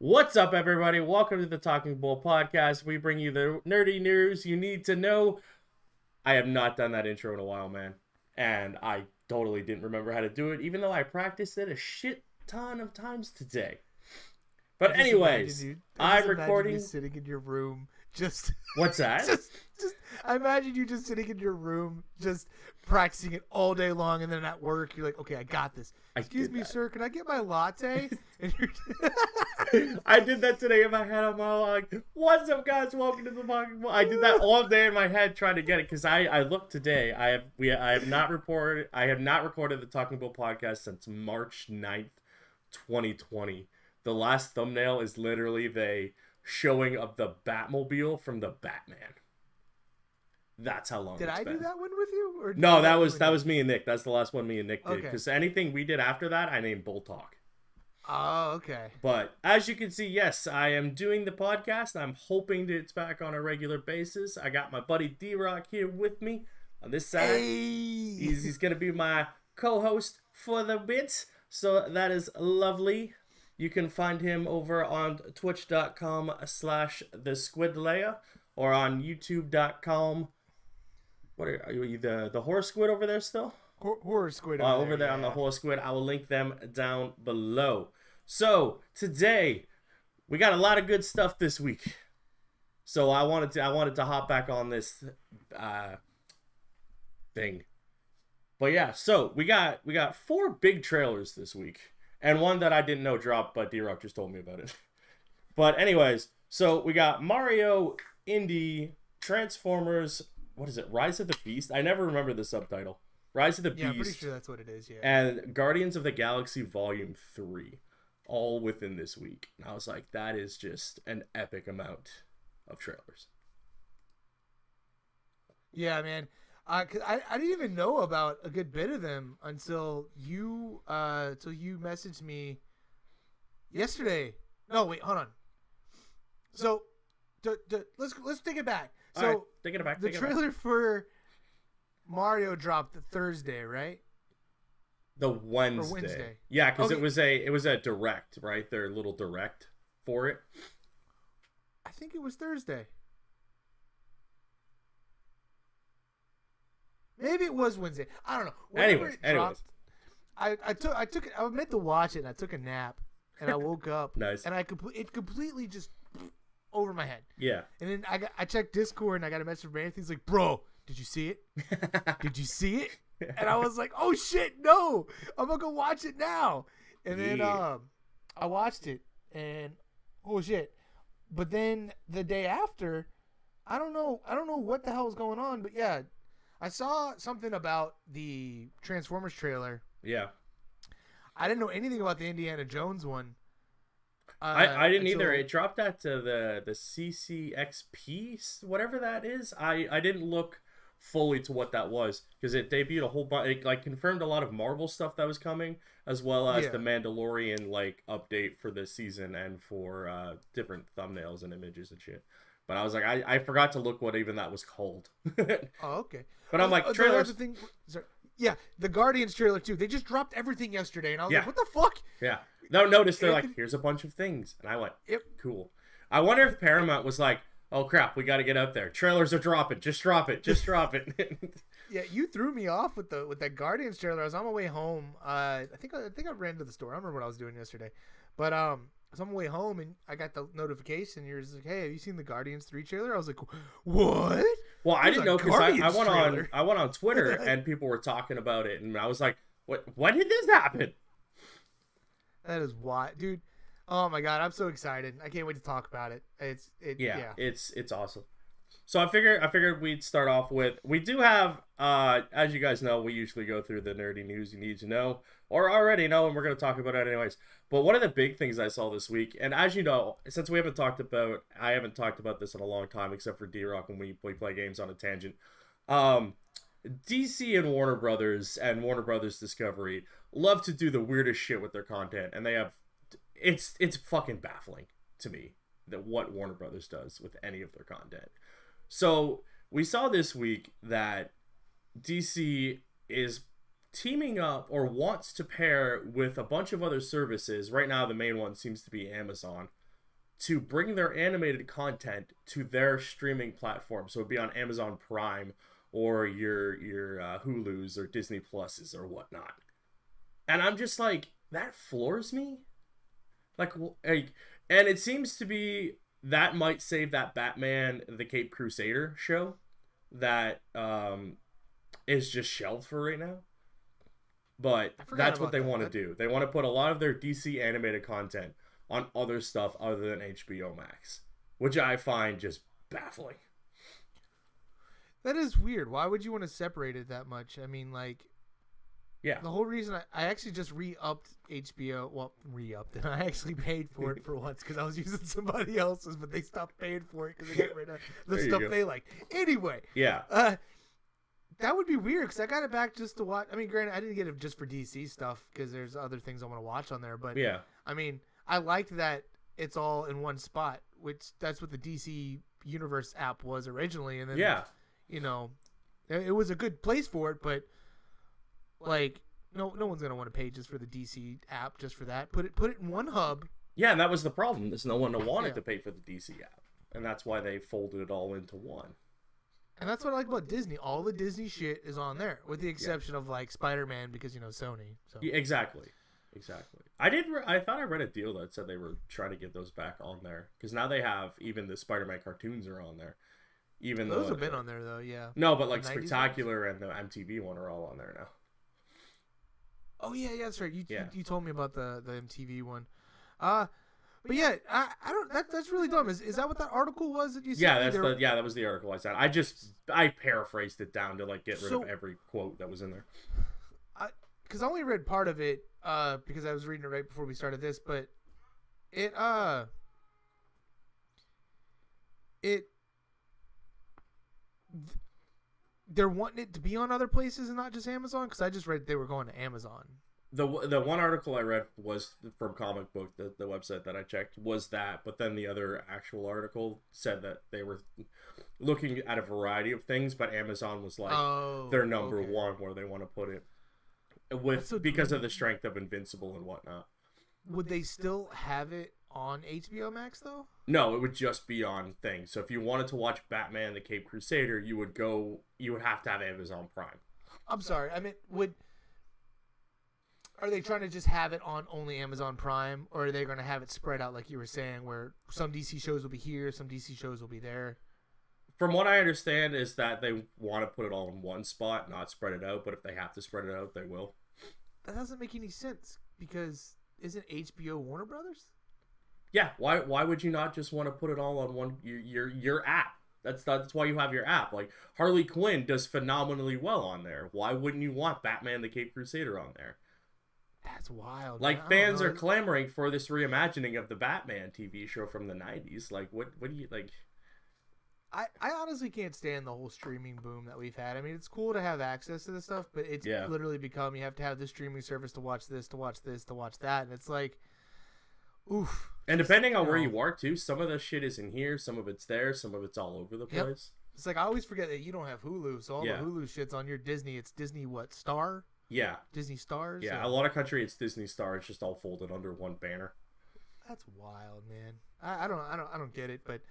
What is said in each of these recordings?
What's up, everybody? Welcome to the Talking Bull podcast. We bring you the nerdy news you need to know. I have not done that intro in a while, man. And I totally didn't remember how to do it, even though I practiced it a shit ton of times today. But anyways, I'm recording. You sitting in your room, just what's that? I imagine you just sitting in your room, just practicing it all day long, and then at work you're like, okay, I got this. Excuse me, sir, can I get my latte? And I did that today in my head. I'm all like, "What's up, guys? Welcome to the Talking Bull." I did that all day in my head trying to get it because I looked today. I have not recorded the Talking Bull podcast since March 9th, 2020. The last thumbnail is literally the showing of the Batmobile from the Batman. That's how long. Did I do that one with you? Or no, that was me and Nick. That's the last one me and Nick did. Because okay. anything we did after that, I named Bull Talk. Oh, okay. But as you can see, yes, I am doing the podcast. I'm hoping that it's back on a regular basis. I got my buddy Drock here with me on this side. Hey. He's going to be my co-host for the bit. So that is lovely. You can find him over on twitch.com/thesquidlayer or on youtube.com. What are you, the horror squid over there still? Horror squid over there on the horror squid. I will link them down below. So today we got a lot of good stuff this week. So I wanted to hop back on this thing. But yeah, so we got 4 big trailers this week. And one that I didn't know dropped, but D-Rock just told me about it. But anyways, so we got Mario, Indie, Transformers, what is it? Rise of the Beast? I never remember the subtitle. Rise of the Beast. Yeah, I'm pretty sure that's what it is, yeah. And Guardians of the Galaxy Volume 3. All within this week. And I was like, that is just an epic amount of trailers. Yeah, man. I didn't even know about a good bit of them until you messaged me yesterday. No, wait, hold on. So let's take it back. So right, take it back. The trailer for Mario dropped Thursday, right? The Wednesday. Yeah, because it was a direct, right? Their little direct for it. I think it was Thursday. Maybe it was Wednesday. I don't know. Anyways. I meant to watch it and I took a nap and I woke up. Nice. And it completely just over my head. Yeah. And then I checked Discord and I got a message from Anthony. He's like, "Bro, did you see it? Did you see it?" And I was like, "Oh shit, no! I'm gonna go watch it now." And then I watched it and oh shit. But then the day after, I don't know what the hell was going on, but yeah. I saw something about the Transformers trailer. Yeah. I didn't know anything about the Indiana Jones one. I didn't either. It dropped that to the CCXP, whatever that is. I didn't look fully to what that was because it debuted a whole bunch. It like confirmed a lot of Marvel stuff that was coming, as well as the Mandalorian like update for this season and for different thumbnails and images and shit. But I was like, I forgot to look what even that was called. Oh, okay. But I'm like, trailers. Yeah, the Guardians trailer too. They just dropped everything yesterday, and I was like, what the fuck? Yeah. No, notice they're like, here's a bunch of things. And I went, yep. Cool. I wonder if Paramount was like, oh crap, we got to get out there. Trailers are dropping. Just drop it. Just drop it. Yeah, you threw me off with that Guardians trailer. I was on my way home. I think I ran to the store. I don't remember what I was doing yesterday. But I was on my way home and I got the notification. You're just like, "Hey, have you seen the Guardians 3 trailer?" I was like, "What?" Well, I didn't know because I went on Twitter and people were talking about it, and I was like, "What? When did this happen?" That is why, dude. Oh my god, I'm so excited! I can't wait to talk about it. It's awesome. So I figured we'd start off with, we do have, as you guys know, we usually go through the nerdy news you need to know, or already know, and we're going to talk about it anyways. But one of the big things I saw this week, and as you know, since I haven't talked about this in a long time, except for D-Rock when we play games on a tangent, DC and Warner Brothers Discovery love to do the weirdest shit with their content, and they have, it's fucking baffling to me that what Warner Brothers does with any of their content. So we saw this week that DC is teaming up or wants to pair with a bunch of other services. Right now, the main one seems to be Amazon to bring their animated content to their streaming platform. So it'd be on Amazon Prime or your Hulu's or Disney Pluses or whatnot. And I'm just like, that floors me. Like, and it seems to be that might save that Batman the Cape Crusader show that is just shelved for right now. But that's what they want to do. They want to put a lot of their DC animated content on other stuff other than HBO Max, which I find just baffling. That is weird. Why would you want to separate it that much? I mean, like, yeah. The whole reason I actually just re-upped HBO. Well, re-upped, and I actually paid for it for once because I was using somebody else's, but they stopped paying for it because they got rid of the stuff they liked. Anyway, yeah. That would be weird because I got it back just to watch. I mean, granted, I didn't get it just for DC stuff because there's other things I want to watch on there. But yeah, I mean, I liked that it's all in one spot, which that's what the DC Universe app was originally. And then, you know, it was a good place for it. But like, no one's gonna want to pay just for the DC app just for that. Put it in one hub. Yeah, and that was the problem. There's no one that wanted to pay for the DC app, and that's why they folded it all into one. And that's what I like about Disney. All the Disney shit is on there, with the exception of like Spider-Man because Sony. So. Yeah, exactly. I thought I read a deal that said they were trying to get those back on there because now they have even the Spider-Man cartoons are on there. Even those have been on there though, yeah. No, but like Spectacular and the MTV one are all on there now. Oh yeah, that's right. You told me about the MTV one. But yeah, I don't. That's really dumb. Is that what that article was that you said? Yeah, that was the article I said. I paraphrased it down to like get rid of every quote that was in there. Because I only read part of it because I was reading it right before we started this, but they're wanting it to be on other places and not just Amazon. Because I just read they were going to Amazon. The one article I read was from Comic Book, the website that I checked, was that. But then the other actual article said that they were looking at a variety of things, but Amazon was like their number one where they want to put it because of the strength of Invincible and whatnot. Would they still have it on HBO Max though? No, it would just be on things. So if you wanted to watch Batman the Cape Crusader, you would have to have Amazon Prime. I'm sorry. I mean, are they trying to just have it on only Amazon Prime, or are they going to have it spread out like you were saying, where some DC shows will be here, some DC shows will be there? From what I understand is that they want to put it all in one spot, not spread it out, but if they have to spread it out, they will. That doesn't make any sense, because isn't HBO Warner Brothers? Yeah, why would you not just want to put it all on one your app? That's why you have your app. Like, Harley Quinn does phenomenally well on there. Why wouldn't you want Batman the Cape Crusader on there? That's wild. Like, fans are clamoring for this reimagining of the Batman TV show from the 90s. Like, what do you, like... I honestly can't stand the whole streaming boom that we've had. I mean, it's cool to have access to this stuff, but it's literally become, you have to have this streaming service to watch this, to watch this, to watch that, and it's like, oof. And depending on where you are, too, some of the shit is in here, some of it's there, some of it's all over the place. It's like, I always forget that you don't have Hulu, so all the Hulu shit's on your Disney. It's Disney what, Star? Yeah. Disney Stars? Yeah, a lot of country it's Disney Star. It's just all folded under one banner. That's wild, man. I don't get it, but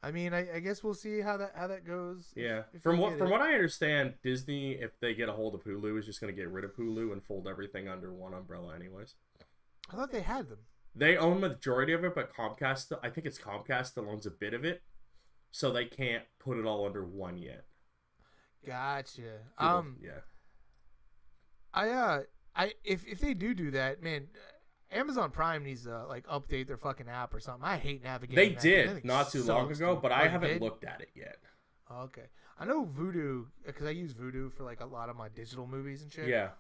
I mean, I guess we'll see how that goes. Yeah. From what I understand, Disney, if they get a hold of Hulu, is just going to get rid of Hulu and fold everything under one umbrella anyways. I thought they had them. They own the majority of it, but Comcast, I think it's Comcast that owns a bit of it, so they can't put it all under one yet. Gotcha. Yeah. If they do that, man, Amazon Prime needs to like update their fucking app or something. I hate navigating. They did not too long ago, but I haven't looked at it yet. Okay, I know Vudu because I use Vudu for like a lot of my digital movies and shit. Yeah,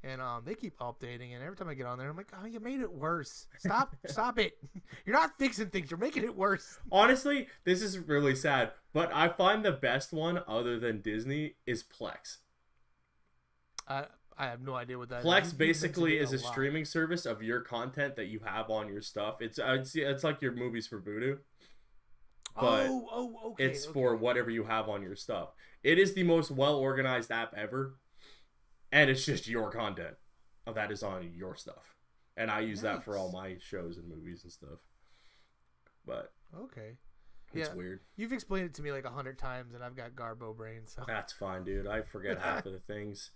and they keep updating, and every time I get on there, I'm like, oh, you made it worse. Stop it. You're not fixing things. You're making it worse. Honestly, this is really sad, but I find the best one other than Disney is Plex. I have no idea what that Plex is. basically is a streaming service of your content that you have on your stuff. It's like your movies for Vudu. But okay. It's for whatever you have on your stuff. It is the most well-organized app ever. And it's just your content that is on your stuff. And I use that for all my shows and movies and stuff. but Okay. it's Yeah. weird. You've explained it to me like 100 times, and I've got Garbo brain. So That's fine, dude. I forget half of the things.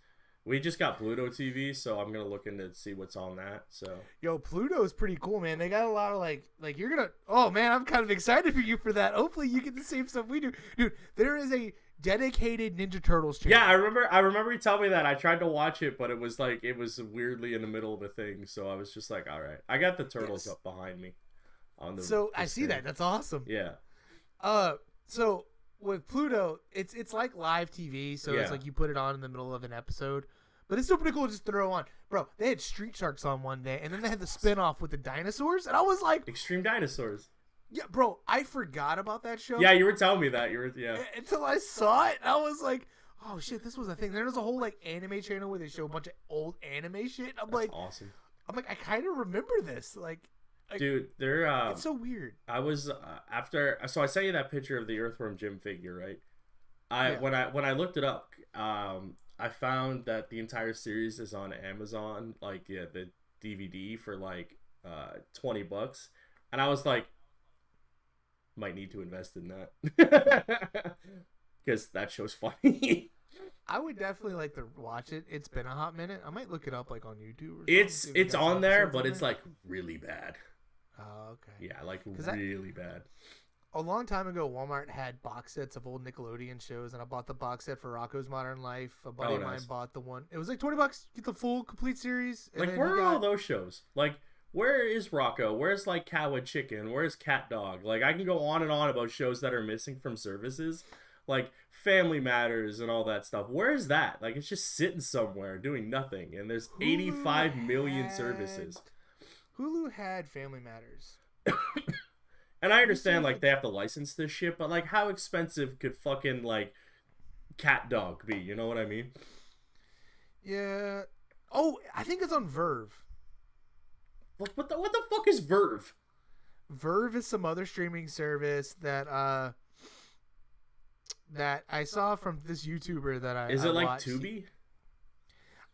We just got Pluto TV, so I'm gonna look into see what's on that. So yo, Pluto's pretty cool, man. They got a lot of like you're gonna. Oh man, I'm kind of excited for you for that. Hopefully, you get the same stuff we do, dude. There is a dedicated Ninja Turtles channel. yeah, I remember you telling me that. I tried to watch it, but it was weirdly in the middle of a thing, so I was just like, all right. I got the turtles up behind me on the. So I see that. That's awesome. Yeah. So with Pluto, it's like live TV, so it's like you put it on in the middle of an episode. But it's still pretty cool to just throw on. Bro, they had Street Sharks on one day, and then they had the spinoff with the dinosaurs, and I was like... Extreme Dinosaurs. Yeah, bro, I forgot about that show. Yeah, you were telling me that. Until I saw it, and I was like, oh, shit, this was a thing. There's a whole, like, anime channel where they show a bunch of old anime shit. That's awesome. I'm like, I kind of remember this. Like, dude, they're... it's so weird. I was, so I sent you that picture of the Earthworm Jim figure, right? When I looked it up, I found that the entire series is on Amazon, like the DVD for like $20, and I was like, might need to invest in that because that show's funny. I would definitely like to watch it. It's been a hot minute. I might look it up like on YouTube. Or it's on there, but it's like really bad. Oh, okay. Yeah, like really bad. A long time ago, Walmart had box sets of old Nickelodeon shows, and I bought the box set for Rocko's Modern Life. A buddy of mine bought the one. It was like $20. Get the full, complete series. Like, where are all those shows? Like, where is Rocko? Where's, like, Cow and Chicken? Where's Cat Dog? Like, I can go on and on about shows that are missing from services. Like, Family Matters and all that stuff. Where is that? Like, it's just sitting somewhere doing nothing, and there's 85 million services. Hulu had Family Matters. And I understand, like, they have to license this shit, but, like, how expensive could fucking, like, Cat Dog be? You know what I mean? Yeah. Oh, I think it's on Verve. What the fuck is Verve? Verve is some other streaming service that I saw from this YouTuber that I Is it like watched. Tubi?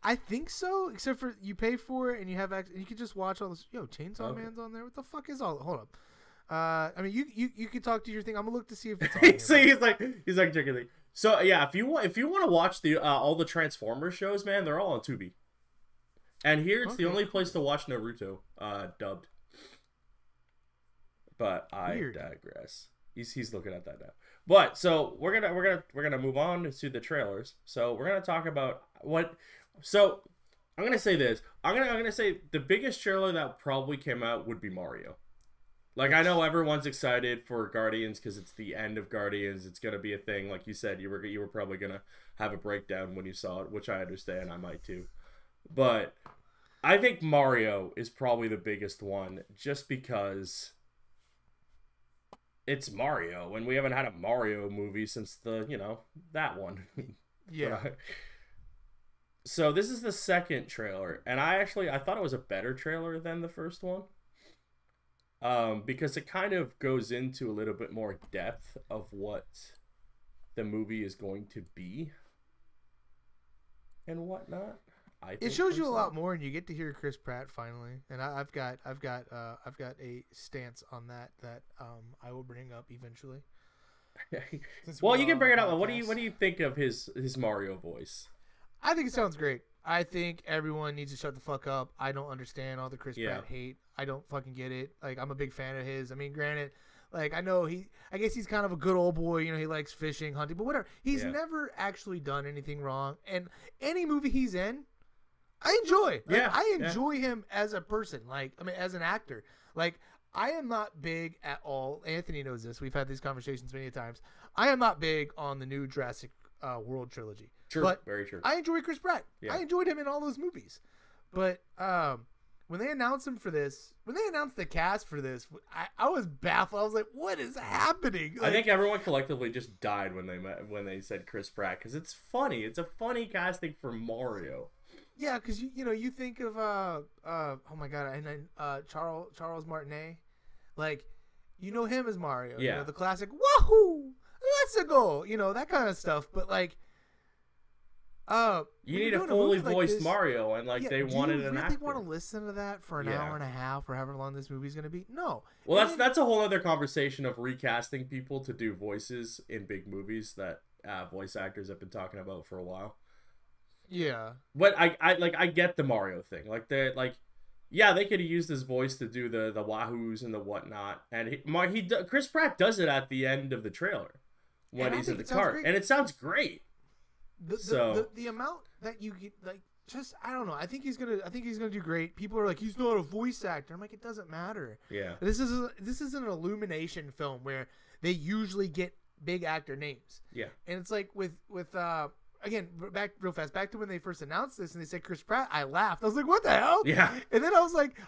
I think so, except for you pay for it and you have and you can just watch all this. Yo, Chainsaw Man's on there. What the fuck is all? Hold up. I mean, you can talk to your thing. I'm gonna look to see if it's on here. So he's like checking it. So yeah, if you want to watch the all the Transformers shows, man, they're all on Tubi. And here it's the only place to watch Naruto dubbed. But I digress. He's looking at that now. But so we're gonna move on to the trailers. So we're gonna talk about what. So I'm gonna say this. I'm gonna say the biggest trailer that probably came out would be Mario. Like, I know everyone's excited for Guardians because it's the end of Guardians. It's gonna be a thing. Like you said, you were probably gonna have a breakdown when you saw it, which I understand. I might too. But I think Mario is probably the biggest one, just because it's Mario, and we haven't had a Mario movie since that one. Yeah. So this is the second trailer, and I thought it was a better trailer than the first one. Because it kind of goes into a little bit more depth of what the movie is going to be and whatnot. It shows you a lot more, and you get to hear Chris Pratt finally. And I've got a stance on that I will bring up eventually. Well, you can bring it up. What do you think of his Mario voice? I think it sounds great. I think everyone needs to shut the fuck up. I don't understand all the Chris Pratt hate. I don't fucking get it. Like, I'm a big fan of his. I mean, granted, like, I know I guess he's kind of a good old boy. You know, he likes fishing, hunting, but whatever. He's never actually done anything wrong. And any movie he's in, I enjoy. Like, I enjoy him as a person. Like, I mean, as an actor. Like, I am not big at all. Anthony knows this. We've had these conversations many times. I am not big on the new Jurassic World trilogy. True, but very true. I enjoy Chris Pratt. Yeah. I enjoyed him in all those movies. But when they announced him for this, when they announced the cast for this, I was baffled. I was like, "What is happening?" Like, I think everyone collectively just died when they said Chris Pratt, because it's funny. It's a funny casting for Mario. Yeah, because you think of oh my god, and then Charles Martinet, like, you know him as Mario. Yeah. You know, the classic "Wahoo, let's go," that kind of stuff. But like, You need a fully voiced Mario, and like they wanted an actor. Do you really want to listen to that for an hour and a half, or however long this movie's gonna be? No. Well, that's a whole other conversation of recasting people to do voices in big movies that voice actors have been talking about for a while. Yeah. But I get the Mario thing. Like yeah, they could have used his voice to do the wahoos and the whatnot, and Chris Pratt does it at the end of the trailer when he's in the cart, and it sounds great. The amount that you get, like, just I don't know. I think he's gonna do great. People are like, he's not a voice actor. I'm like, it doesn't matter. Yeah. This is an Illumination film where they usually get big actor names. Yeah. And it's like with again, back real fast, back to when they first announced this and they said Chris Pratt, I laughed. I was like, what the hell? Yeah. And then I was like,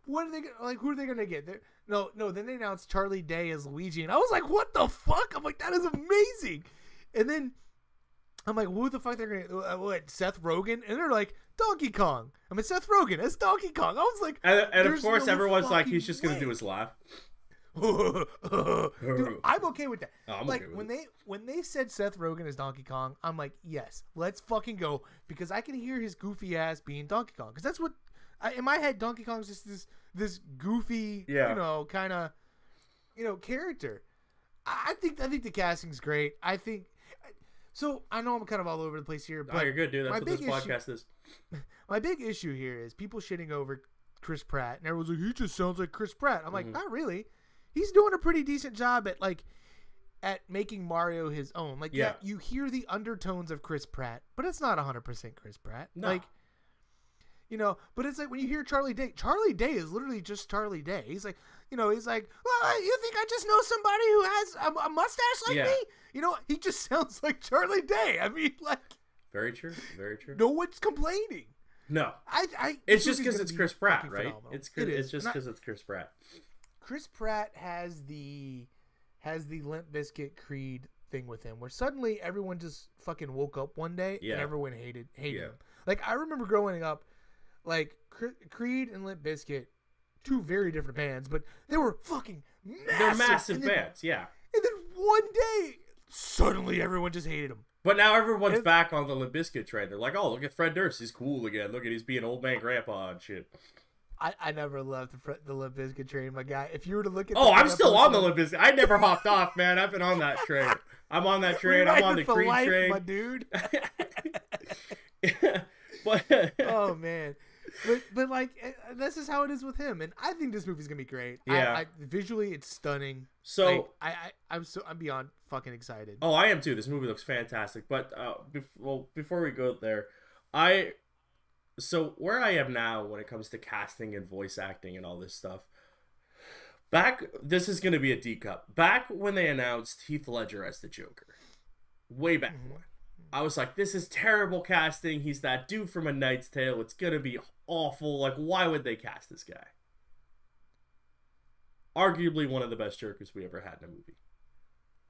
what are they like? Who are they gonna get? No. Then they announced Charlie Day as Luigi, and I was like, what the fuck? I'm like, that is amazing. And then I'm like, who the fuck they're gonna what? Seth Rogen? And they're like, Donkey Kong. I mean, Seth Rogen as Donkey Kong. I was like, and of course, everyone's like, he's just gonna do his laugh. Dude, I'm okay with that. Oh, like when they said Seth Rogen as Donkey Kong, I'm like, yes, let's fucking go, because I can hear his goofy ass being Donkey Kong, because that's what in my head Donkey Kong's just this goofy, kind of character. I think the casting's great. I think so. I know I'm kind of all over the place here, but you're good, dude. That's what this podcast is. My big issue here is people shitting over Chris Pratt, and everyone's like, he just sounds like Chris Pratt. I'm like, not really. He's doing a pretty decent job at making Mario his own. Like, yeah, you hear the undertones of Chris Pratt, but it's not 100% Chris Pratt. No. Like, but it's like when you hear Charlie Day is literally just Charlie Day. He's like, well, you think I just know somebody who has a mustache like me? He just sounds like Charlie Day. I mean, like. Very true. Very true. No one's complaining. No. It's just because it's Chris Pratt, right? It's just because it's Chris Pratt. Chris Pratt has the Limp Bizkit Creed thing with him, where suddenly everyone just fucking woke up one day and everyone hated him. Like, I remember growing up, like, Creed and Limp Bizkit, two very different bands, but they were fucking massive. They're massive bands, yeah. And then one day, suddenly everyone just hated him. But now everyone's back on the Limp Bizkit train. They're like, oh, look at Fred Durst, he's cool again. Look at he's being old man grandpa and shit. I never left the Limp Bizkit train, my guy. If you were to look at I'm still on the Limp Bizkit. I never hopped off, man. I've been on that train. I'm on that train. I'm on the Creed train. My dude. But oh, man. But like, this is how it is with him. And I think this movie's going to be great. Yeah. Visually, it's stunning. So I'm beyond fucking excited. Oh, I am too. This movie looks fantastic. But before we go there, So where I am now when it comes to casting and voice acting and all this stuff, this is going to be a D cup. Back when they announced Heath Ledger as the Joker, way back when, I was like, this is terrible casting. He's that dude from A Knight's Tale. It's going to be awful. Like, why would they cast this guy? Arguably one of the best Jokers we ever had in a movie.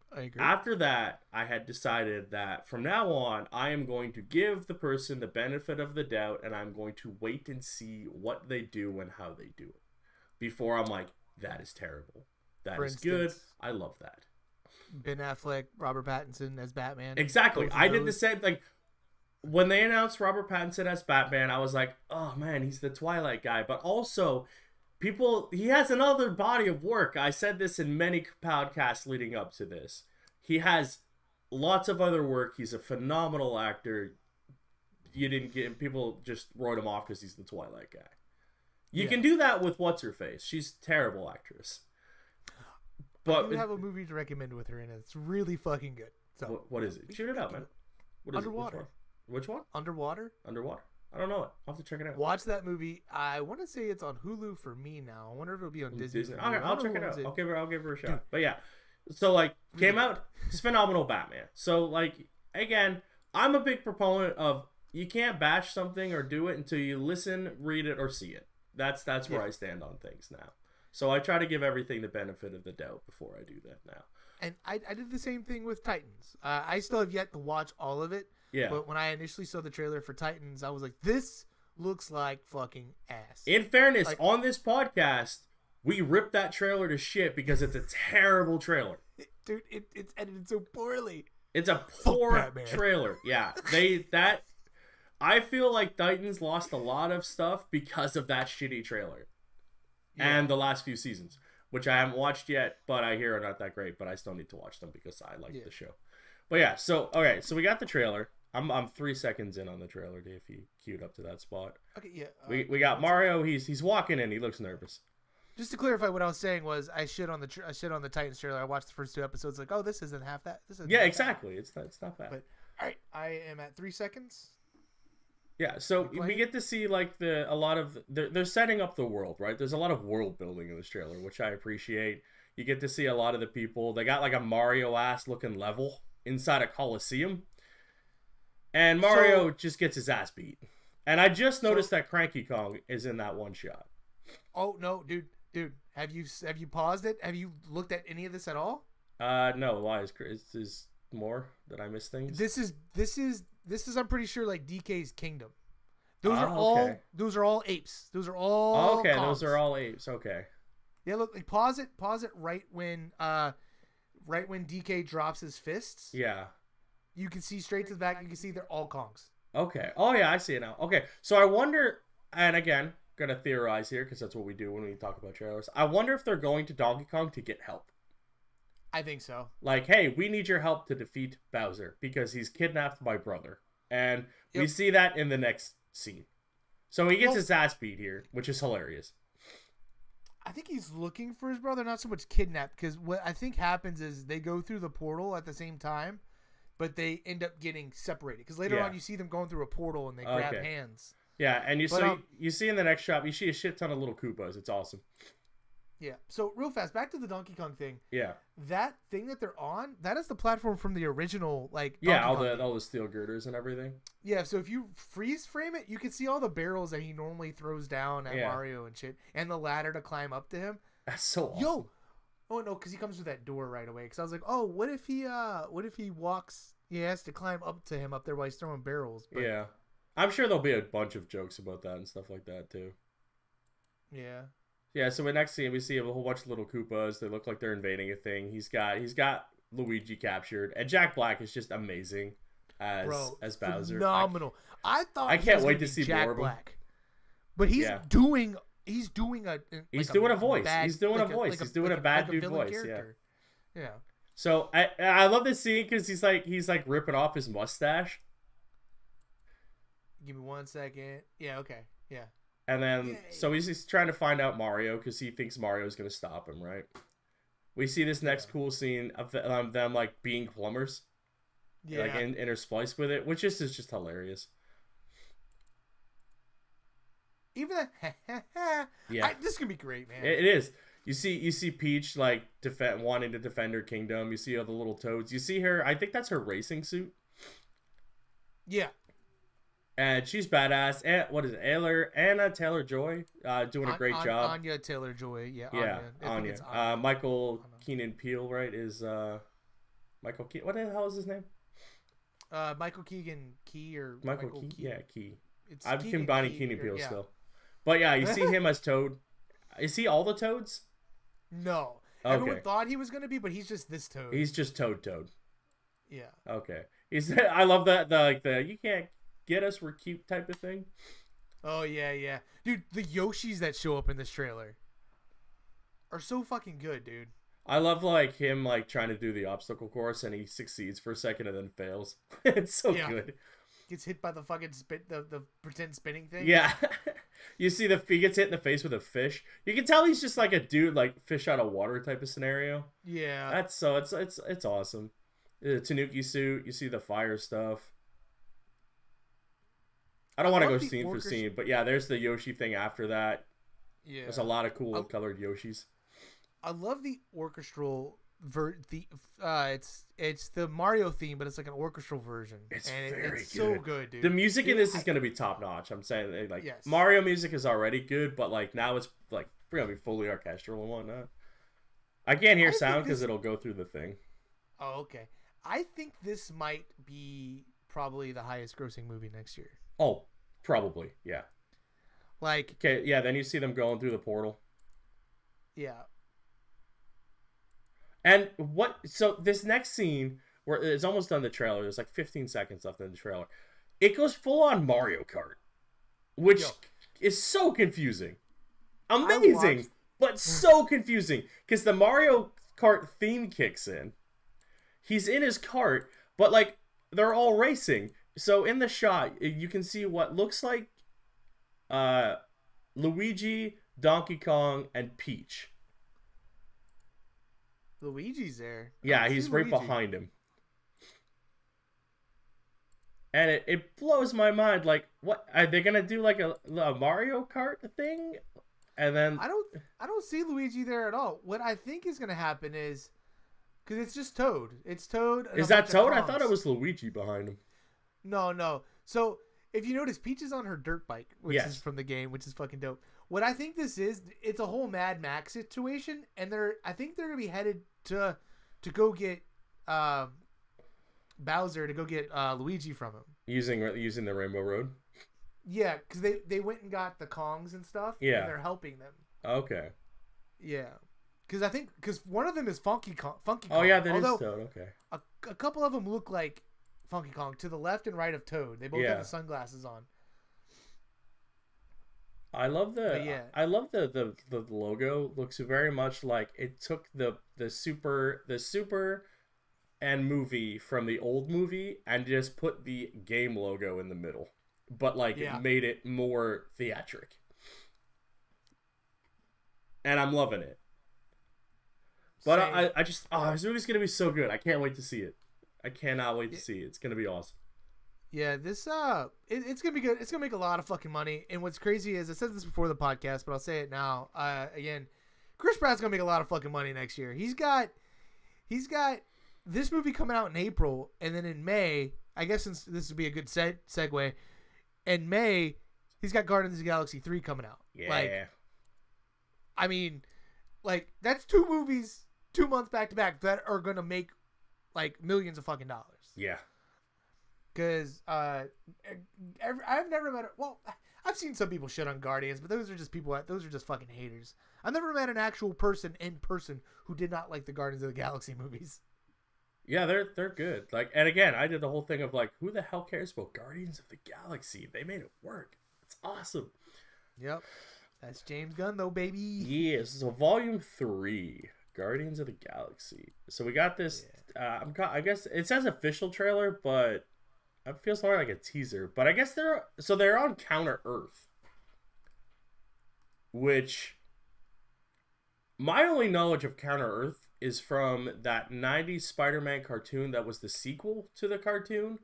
I agree. After that, I had decided that from now on, I am going to give the person the benefit of the doubt, and I'm going to wait and see what they do and how they do it. Before I'm like, that is terrible. That is good. I love that. Ben Affleck, Robert Pattinson as Batman. Exactly. I did the same thing. When they announced Robert Pattinson as Batman, I was like, oh man, he's the Twilight guy. But also, he has another body of work. I said this in many podcasts leading up to this. He has lots of other work. He's a phenomenal actor. People just wrote him off because he's the Twilight guy. You can do that with What's-Her-Face. She's a terrible actress. But we have a movie to recommend with her in it. It's really fucking good. So what is it? Shoot it out, man. What is Underwater. It? Which one? Underwater. I don't know it. I'll have to check it out. Watch that movie. I want to say it's on Hulu for me now. I wonder if it'll be on Disney. Okay, I'll check it out. I'll give her a shot. Dude. But yeah, so like came out. It's phenomenal Batman. So like again, I'm a big proponent of you can't bash something or do it until you listen, read it, or see it. That's where I stand on things now. So I try to give everything the benefit of the doubt before I do that now. And I did the same thing with Titans. I still have yet to watch all of it. Yeah. But when I initially saw the trailer for Titans, I was like, this looks like fucking ass. In fairness, on this podcast, we ripped that trailer to shit because it's a terrible trailer. Dude, it's edited so poorly. It's a poor trailer. Yeah. I feel like Titans lost a lot of stuff because of that shitty trailer and the last few seasons, which I haven't watched yet, but I hear are not that great. But I still need to watch them because I like the show. But yeah, so okay, so we got the trailer. I'm 3 seconds in on the trailer, Dave. He queued up to that spot. Okay, yeah. We got Mario. He's walking in. He looks nervous. Just to clarify, what I was saying was I shit on the Titans trailer. I watched the first 2 episodes. Like, oh, this isn't half that. This isn't exactly. It's not bad. But all right, I am at 3 seconds. Yeah, so we get to see like a lot of they're setting up the world, right? There's a lot of world building in this trailer, which I appreciate. You get to see a lot of the people. They got like a Mario ass looking level inside a Coliseum, and Mario just gets his ass beat. And I just noticed that Cranky Kong is in that one shot. Oh no, dude, have you paused it? Have you looked at any of this at all? No. Why is more that I miss things? This is I'm pretty sure like DK's Kingdom. Those are all apes. Those are all okay. Kongs. Those are all apes. Okay. Yeah, look, like pause it right when DK drops his fists. Yeah. You can see straight to the back. You can see they're all Kongs. Okay. Oh yeah, I see it now. Okay. So I wonder, and again, gonna theorize here because that's what we do when we talk about trailers. I wonder if they're going to Donkey Kong to get help. I think so. Like, hey, we need your help to defeat Bowser because he's kidnapped my brother. And we see that in the next scene. So he gets his ass beat here, which is hilarious. I think he's looking for his brother, not so much kidnapped, because what I think happens is they go through the portal at the same time, but they end up getting separated. Because later on you see them going through a portal and they grab hands. Yeah, and you see in the next shop, you see a shit ton of little Koopas. It's awesome. Yeah. So real fast, back to the Donkey Kong thing. Yeah. That thing that they're on, that is the platform from the original, like all the steel girders and everything. Yeah. So if you freeze frame it, you can see all the barrels that he normally throws down at Mario and shit, and the ladder to climb up to him. That's so awesome. Oh no, because he comes through that door right away. Because I was like, oh, what if he walks? He has to climb up to him up there while he's throwing barrels. But, yeah. I'm sure there'll be a bunch of jokes about that and stuff like that too. Yeah. Yeah, so in next scene we see a whole bunch of little Koopas. They look like they're invading a thing. He's got Luigi captured, and Jack Black is just amazing as Bowser. Phenomenal. I can't wait to see Jack more of him. Black. But he's doing a he's doing a voice. He's doing a voice. He's doing a bad dude voice. Character. Yeah. So I love this scene because he's like ripping off his mustache. Give me 1 second. Yeah. Okay. Yeah. And then, so he's trying to find out Mario because he thinks Mario's going to stop him, right? We see this next cool scene of them, like, being plumbers. Yeah. Like, interspliced with it, which is just hilarious. Even that, this is going to be great, man. It is. You see Peach, like, wanting to defend her kingdom. You see all the little toads. You see her, I think that's her racing suit. Yeah. And she's badass. And what is it? Anna Taylor-Joy doing a great job. Anya Taylor-Joy. Yeah. Anya. Michael Keenan Peele, right? Is Michael Key? What the hell is his name? Michael Keegan Key or Michael Key? Yeah, Key. I'm Keegan combining Keenan Peele still. But yeah, you see him as Toad. Is he all the Toads? No. Okay. Everyone thought he was going to be, but he's just this Toad. He's just Toad. Yeah. Okay. I love that the you can't get us, we're cute type of thing. Oh yeah. Dude, the Yoshis that show up in this trailer are so fucking good, dude. I love like him like trying to do the obstacle course and he succeeds for a second and then fails. It's so good. Gets hit by the fucking the pretend spinning thing. Yeah. You see he gets hit in the face with a fish. You can tell he's just like a dude like fish out of water type of scenario. Yeah. It's awesome. The Tanuki suit, you see the fire stuff. I don't want to go scene for scene, but yeah, there's the Yoshi thing after that. Yeah. There's a lot of cool colored Yoshis. I love the orchestral it's the Mario theme, but it's like an orchestral version. It's it's so good, dude. The music in this is going to be top notch. I'm saying like Mario music is already good, but like now it's like going to be fully orchestral and whatnot. I can't hear sound because it'll go through the thing. Oh, okay. I think this might be probably the highest grossing movie next year. Oh, probably, yeah. Like, okay, yeah. Then you see them going through the portal. Yeah. And so this next scene, where it's almost done the trailer. There's like 15 seconds left in the trailer. it goes full on Mario Kart, which Yo. is so confusing. Amazing, but so confusing because the Mario Kart theme kicks in. He's in his cart, but like they're all racing. So in the shot, you can see what looks like Luigi, Donkey Kong, and Peach. Luigi's there. Yeah, he's right behind him. And it blows my mind. Like, what are they gonna do? Like a Mario Kart thing? And then I don't see Luigi there at all. What I think is gonna happen is because it's just Toad. It's Toad. Is that Toad? I thought it was Luigi behind him. No. So if you notice, Peach is on her dirt bike, which is from the game, which is fucking dope. What I think this is, it's a whole Mad Max situation, and I think they're gonna be headed to go get Bowser to go get Luigi from him using the Rainbow Road. Yeah, because they went and got the Kongs and stuff. Yeah, and they're helping them. Okay. Yeah, because one of them is Funky Kong. Oh yeah, that is Toad. Okay. A couple of them look like Funky Kong to the left and right of Toad. They both have the sunglasses on. I love the logo. Looks very much like it took the super and movie from the old movie and just put the game logo in the middle, but like made it more theatric. And I'm loving it. But I just this movie's gonna be so good. I can't wait to see it. I cannot wait to see it. It's gonna be awesome. Yeah, this it's gonna be good. It's gonna make a lot of fucking money. And what's crazy is I said this before the podcast, but I'll say it now. Again, Chris Pratt's gonna make a lot of fucking money next year. He's got this movie coming out in April, and then in May, I guess since this would be a good segue, in May he's got Guardians of the Galaxy 3 coming out. Yeah. Like, I mean, like that's 2 movies, 2 months back to back that are gonna make like millions of fucking dollars. Yeah. Because I've never met. I've seen some people shit on Guardians, but those are just people. Those are just fucking haters. I've never met an actual person in person who did not like the Guardians of the Galaxy movies. Yeah, they're good. Like, and again, I did the whole thing of like, who the hell cares about Guardians of the Galaxy? They made it work. It's awesome. Yep, that's James Gunn though, baby. Yes. So Volume 3, Guardians of the Galaxy. So we got this. Yeah. I guess it says official trailer, but it feels more like a teaser. But I guess they're on Counter Earth, which my only knowledge of Counter Earth is from that 90s Spider-Man cartoon that was the sequel to the cartoon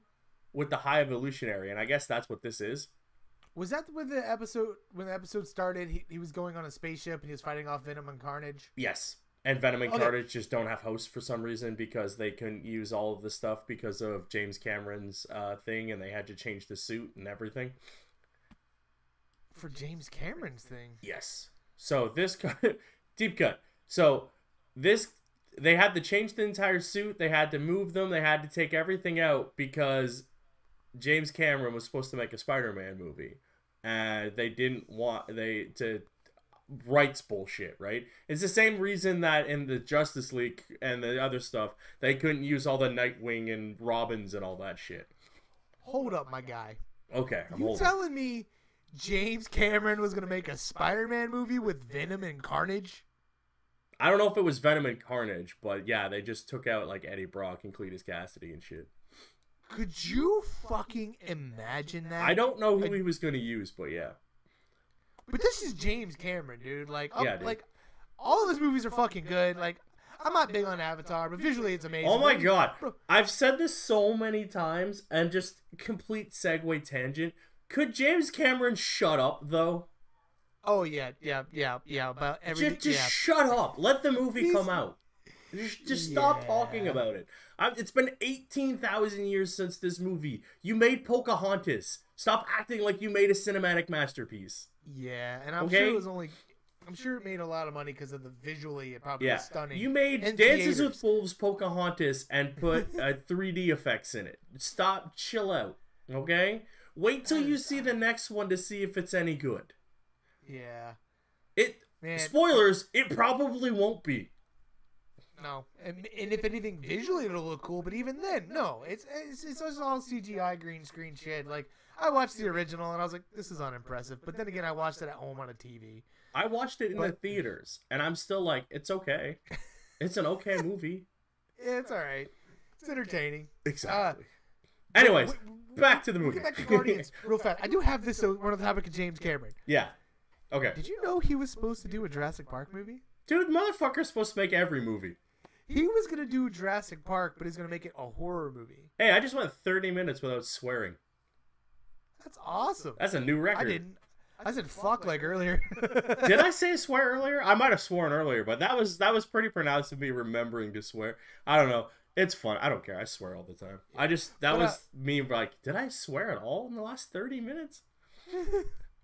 with the High Evolutionary, and I guess that's what this is. Was that when the episode started? He was going on a spaceship and he was fighting off Venom and Carnage. Yes. And Venom and Carnage just don't have hosts for some reason because they couldn't use all of the stuff because of James Cameron's thing, and they had to change the suit and everything. For James Cameron's thing? Yes. So this deep cut. So they had to change the entire suit. They had to move them. They had to take everything out because James Cameron was supposed to make a Spider-Man movie, and they didn't want rights bullshit, right? It's the same reason that in the Justice League and the other stuff, they couldn't use all the Nightwing and Robins and all that shit. Hold up, my guy. Okay, you telling me James Cameron was going to make a Spider-Man movie with Venom and Carnage? I don't know if it was Venom and Carnage, but yeah, they just took out like Eddie Brock and Cletus Cassidy and shit. Could you fucking imagine that? I don't know who he was going to use, but yeah. But this is James Cameron, dude. Like, dude. Like, all of his movies are fucking good. Like, I'm not big on Avatar, but visually it's amazing. Oh my god. I've said this so many times, and just complete segue tangent. Could James Cameron shut up, though? Oh, yeah. About everything. Just shut up. Let the movie come out. Just stop talking about it. It's been 18,000 years since this movie. You made Pocahontas. Stop acting like you made a cinematic masterpiece. Yeah, and I'm sure it was only... I'm sure it made a lot of money because of the visually, it probably was stunning. You made Dances with Wolves Pocahontas and put 3D effects in it. Stop, chill out, okay? Wait till you see the next one to see if it's any good. Yeah. Spoilers, it probably won't be. No, and if anything, visually it'll look cool. But even then, no, it's just all CGI green screen shit. Like I watched the original and I was like, this is unimpressive. But then again, I watched it at home on a TV. I watched it in the theaters, and I'm still like, it's okay. It's an okay movie. Yeah, it's all right. It's entertaining. Exactly. Anyways, back to the movie. We'll get back to Guardians real fast. I do have this. So we're on the topic of James Cameron. Yeah. Okay. Did you know he was supposed to do a Jurassic Park movie? Dude, motherfucker's supposed to make every movie. He was gonna do Jurassic Park, but he's gonna make it a horror movie. Hey, I just went 30 minutes without swearing. That's awesome. That's a new record. I didn't. I said fuck like earlier. Did I say swear earlier? I might have sworn earlier, but that was pretty pronounced of me remembering to swear. I don't know. It's fun. I don't care. I swear all the time. That was me like, did I swear at all in the last 30 minutes?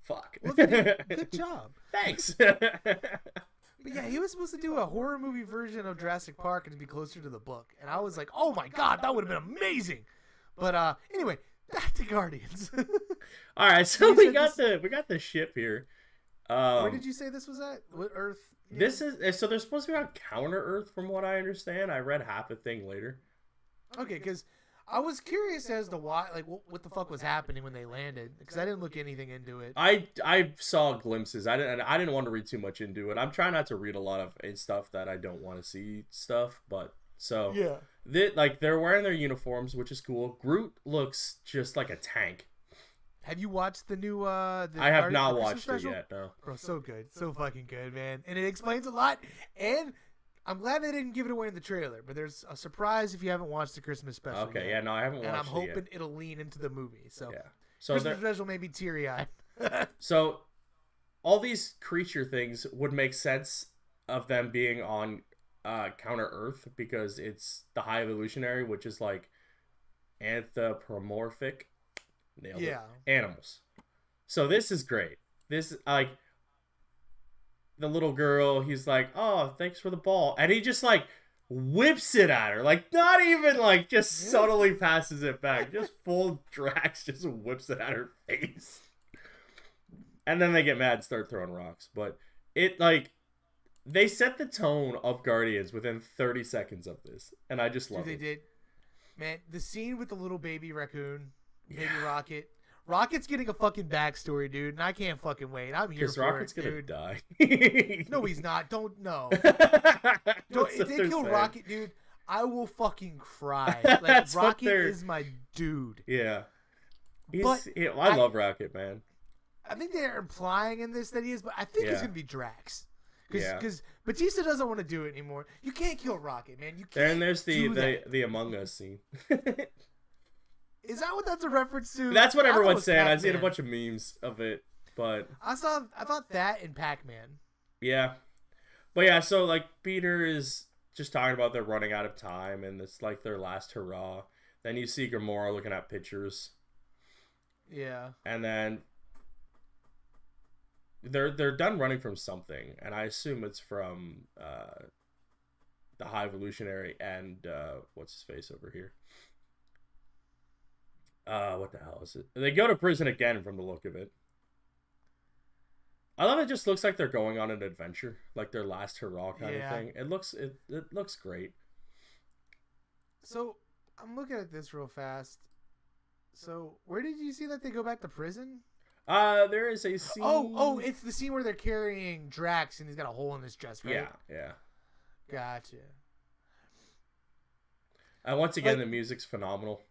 Fuck. Well, good job. Thanks. But yeah, he was supposed to do a horror movie version of Jurassic Park and to be closer to the book. And I was like, oh my god, that would have been amazing. But anyway, back to Guardians. All right, so we got the ship here. Where did you say this was at? What Earth? Yeah. This is so they're supposed to be on counter Earth, from what I understand. I read half a thing later. Okay, because I was curious as to why, like, what the fuck was happening when they landed, because I didn't look anything into it. I saw glimpses. I didn't want to read too much into it. I'm trying not to read a lot of stuff that I don't want to see stuff. But so yeah, they're wearing their uniforms, which is cool. Groot looks just like a tank. Have you watched the new? I have not watched it yet. No, bro, so good, so fucking good, man, and it explains a lot. And I'm glad they didn't give it away in the trailer, but there's a surprise if you haven't watched the Christmas special. Okay, yet. yeah, no, I haven't watched it. And I'm hoping yet. It'll lean into the movie. So yeah, so Christmas special may be teary-eyed. So all these creature things would make sense of them being on counter Earth because it's the High Evolutionary, which is like anthropomorphic. Nailed it. Animals. So this is great. This like the little girl, he's like, oh, thanks for the ball. And he just like whips it at her. Like not even like just subtly passes it back. Just full Drax just whips it at her face. And then they get mad and start throwing rocks. But it like they set the tone of Guardians within 30 seconds of this. And I just love it. They did. Man, the scene with the little baby raccoon, baby Rocket. Rocket's getting a fucking backstory, dude, and I can't fucking wait. I'm here for Rocket's it, dude. Gonna die. No, he's not. Don't know. If they kill Rocket, dude, I will fucking cry. Like That's Rocket is my dude. Yeah. But I love Rocket, man. I think they're implying in this that he is, but I think he's gonna be Drax. Because Batista doesn't want to do it anymore. You can't kill Rocket, man. You can't. And there's the Among Us scene. Is that what that's a reference to? That's what everyone's saying. Pac-Man. I've seen a bunch of memes of it, but I thought that in Pac-Man. Yeah. But yeah, so like Peter is just talking about they're running out of time and it's like their last hurrah. Then you see Gamora looking at pictures. Yeah. And then they're done running from something, and I assume it's from the High Evolutionary and what's his face over here. What the hell is it? They go to prison again from the look of it. I love it. Just looks like they're going on an adventure, like their last hurrah kind of thing. It looks great. So I'm looking at this real fast. So where did you see that they go back to prison? There is a scene. Oh, it's the scene where they're carrying Drax and he's got a hole in his chest, right? Yeah. Gotcha. And once again, the music's phenomenal.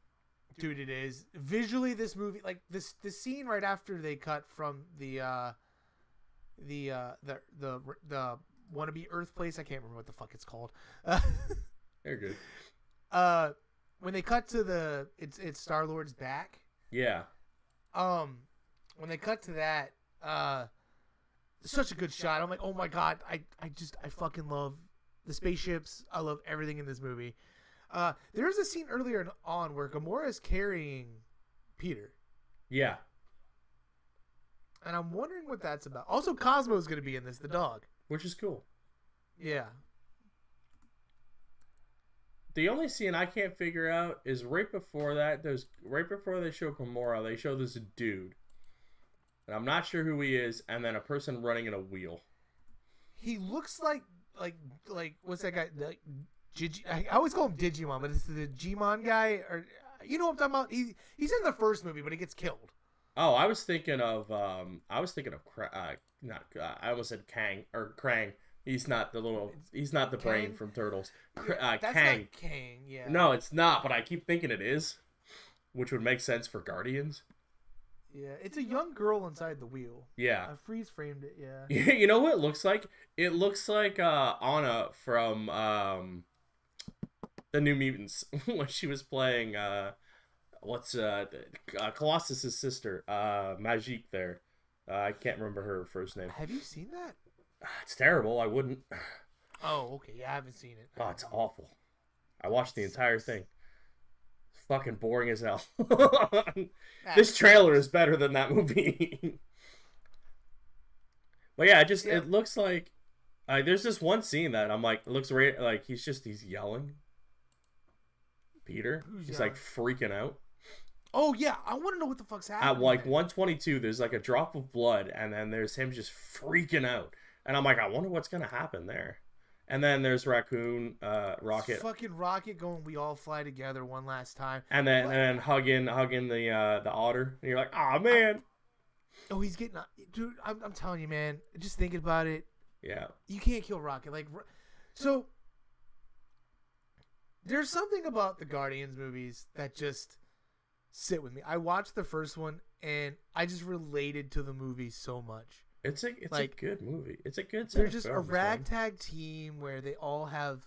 Dude, it is. Visually, this movie, like the scene right after they cut from the wannabe Earth place. I can't remember what the fuck it's called. You're good. When they cut to it's Star-Lord's back. Yeah. When they cut to that, such a good shot. I'm like, oh my god, I fucking love the spaceships. I love everything in this movie. There's a scene earlier on where Gamora is carrying Peter. Yeah. And I'm wondering what that's about. Also, Cosmo's going to be in this, the dog. Which is cool. Yeah. The only scene I can't figure out is right before that. Right before they show Gamora, they show this dude. And I'm not sure who he is, and then a person running in a wheel. He looks like what's that guy? Like I always call him Digimon, but it's the Gmon guy. Or you know what I'm talking about? He's in the first movie, but he gets killed. Oh, I was thinking of I almost said Kang or Krang. He's not the brain from Turtles. That's Kang. not Kang, yeah. No, it's not, but I keep thinking it is, which would make sense for Guardians. Yeah, it's a young girl inside the wheel. Yeah. I freeze framed it, yeah. You know what it looks like? It looks like Anna from the New Mutants when she was playing Colossus's sister, Magique there. I can't remember her first name. Have you seen that? It's terrible. I wouldn't. Oh, okay. Yeah, I haven't seen it. Oh, it's awful. I watched the entire thing. It's fucking boring as hell. This trailer is better than that movie. But yeah, it looks like there's this one scene that I'm like, it looks like he's yelling. Peter, he's like freaking out. Oh yeah, I want to know what the fuck's happening. At like 122, there's like a drop of blood, and then there's him just freaking out, and I'm like, I wonder what's gonna happen there. And then there's Rocket, it's fucking Rocket going, we all fly together one last time, and then hugging the otter, and you're like, oh man. Oh, he's getting, dude. I'm telling you, man. Just thinking about it. Yeah. You can't kill Rocket, so. There's something about the Guardians movies that just sit with me. I watched the first one and I just related to the movie so much. It's a good movie. It's a good. They're just a ragtag team where they all have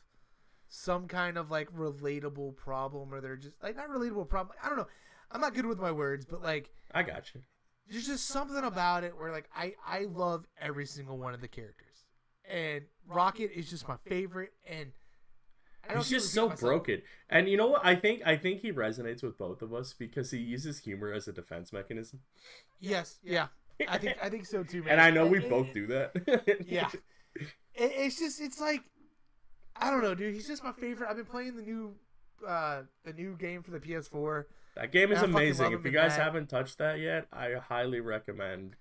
some kind of like relatable problem, or they're just like not relatable problem. I don't know. I'm not good with my words, but like I got you. There's just something about it where like I love every single one of the characters, and Rocket is just my favorite. And he's just so broken. And you know what? I think he resonates with both of us because he uses humor as a defense mechanism. Yes, yeah. I think so too, man. And I know we both do that. Yeah. It's like, I don't know, dude. He's just my favorite. I've been playing the new game for the PS4. That game is amazing. If you guys haven't touched that yet, I highly recommend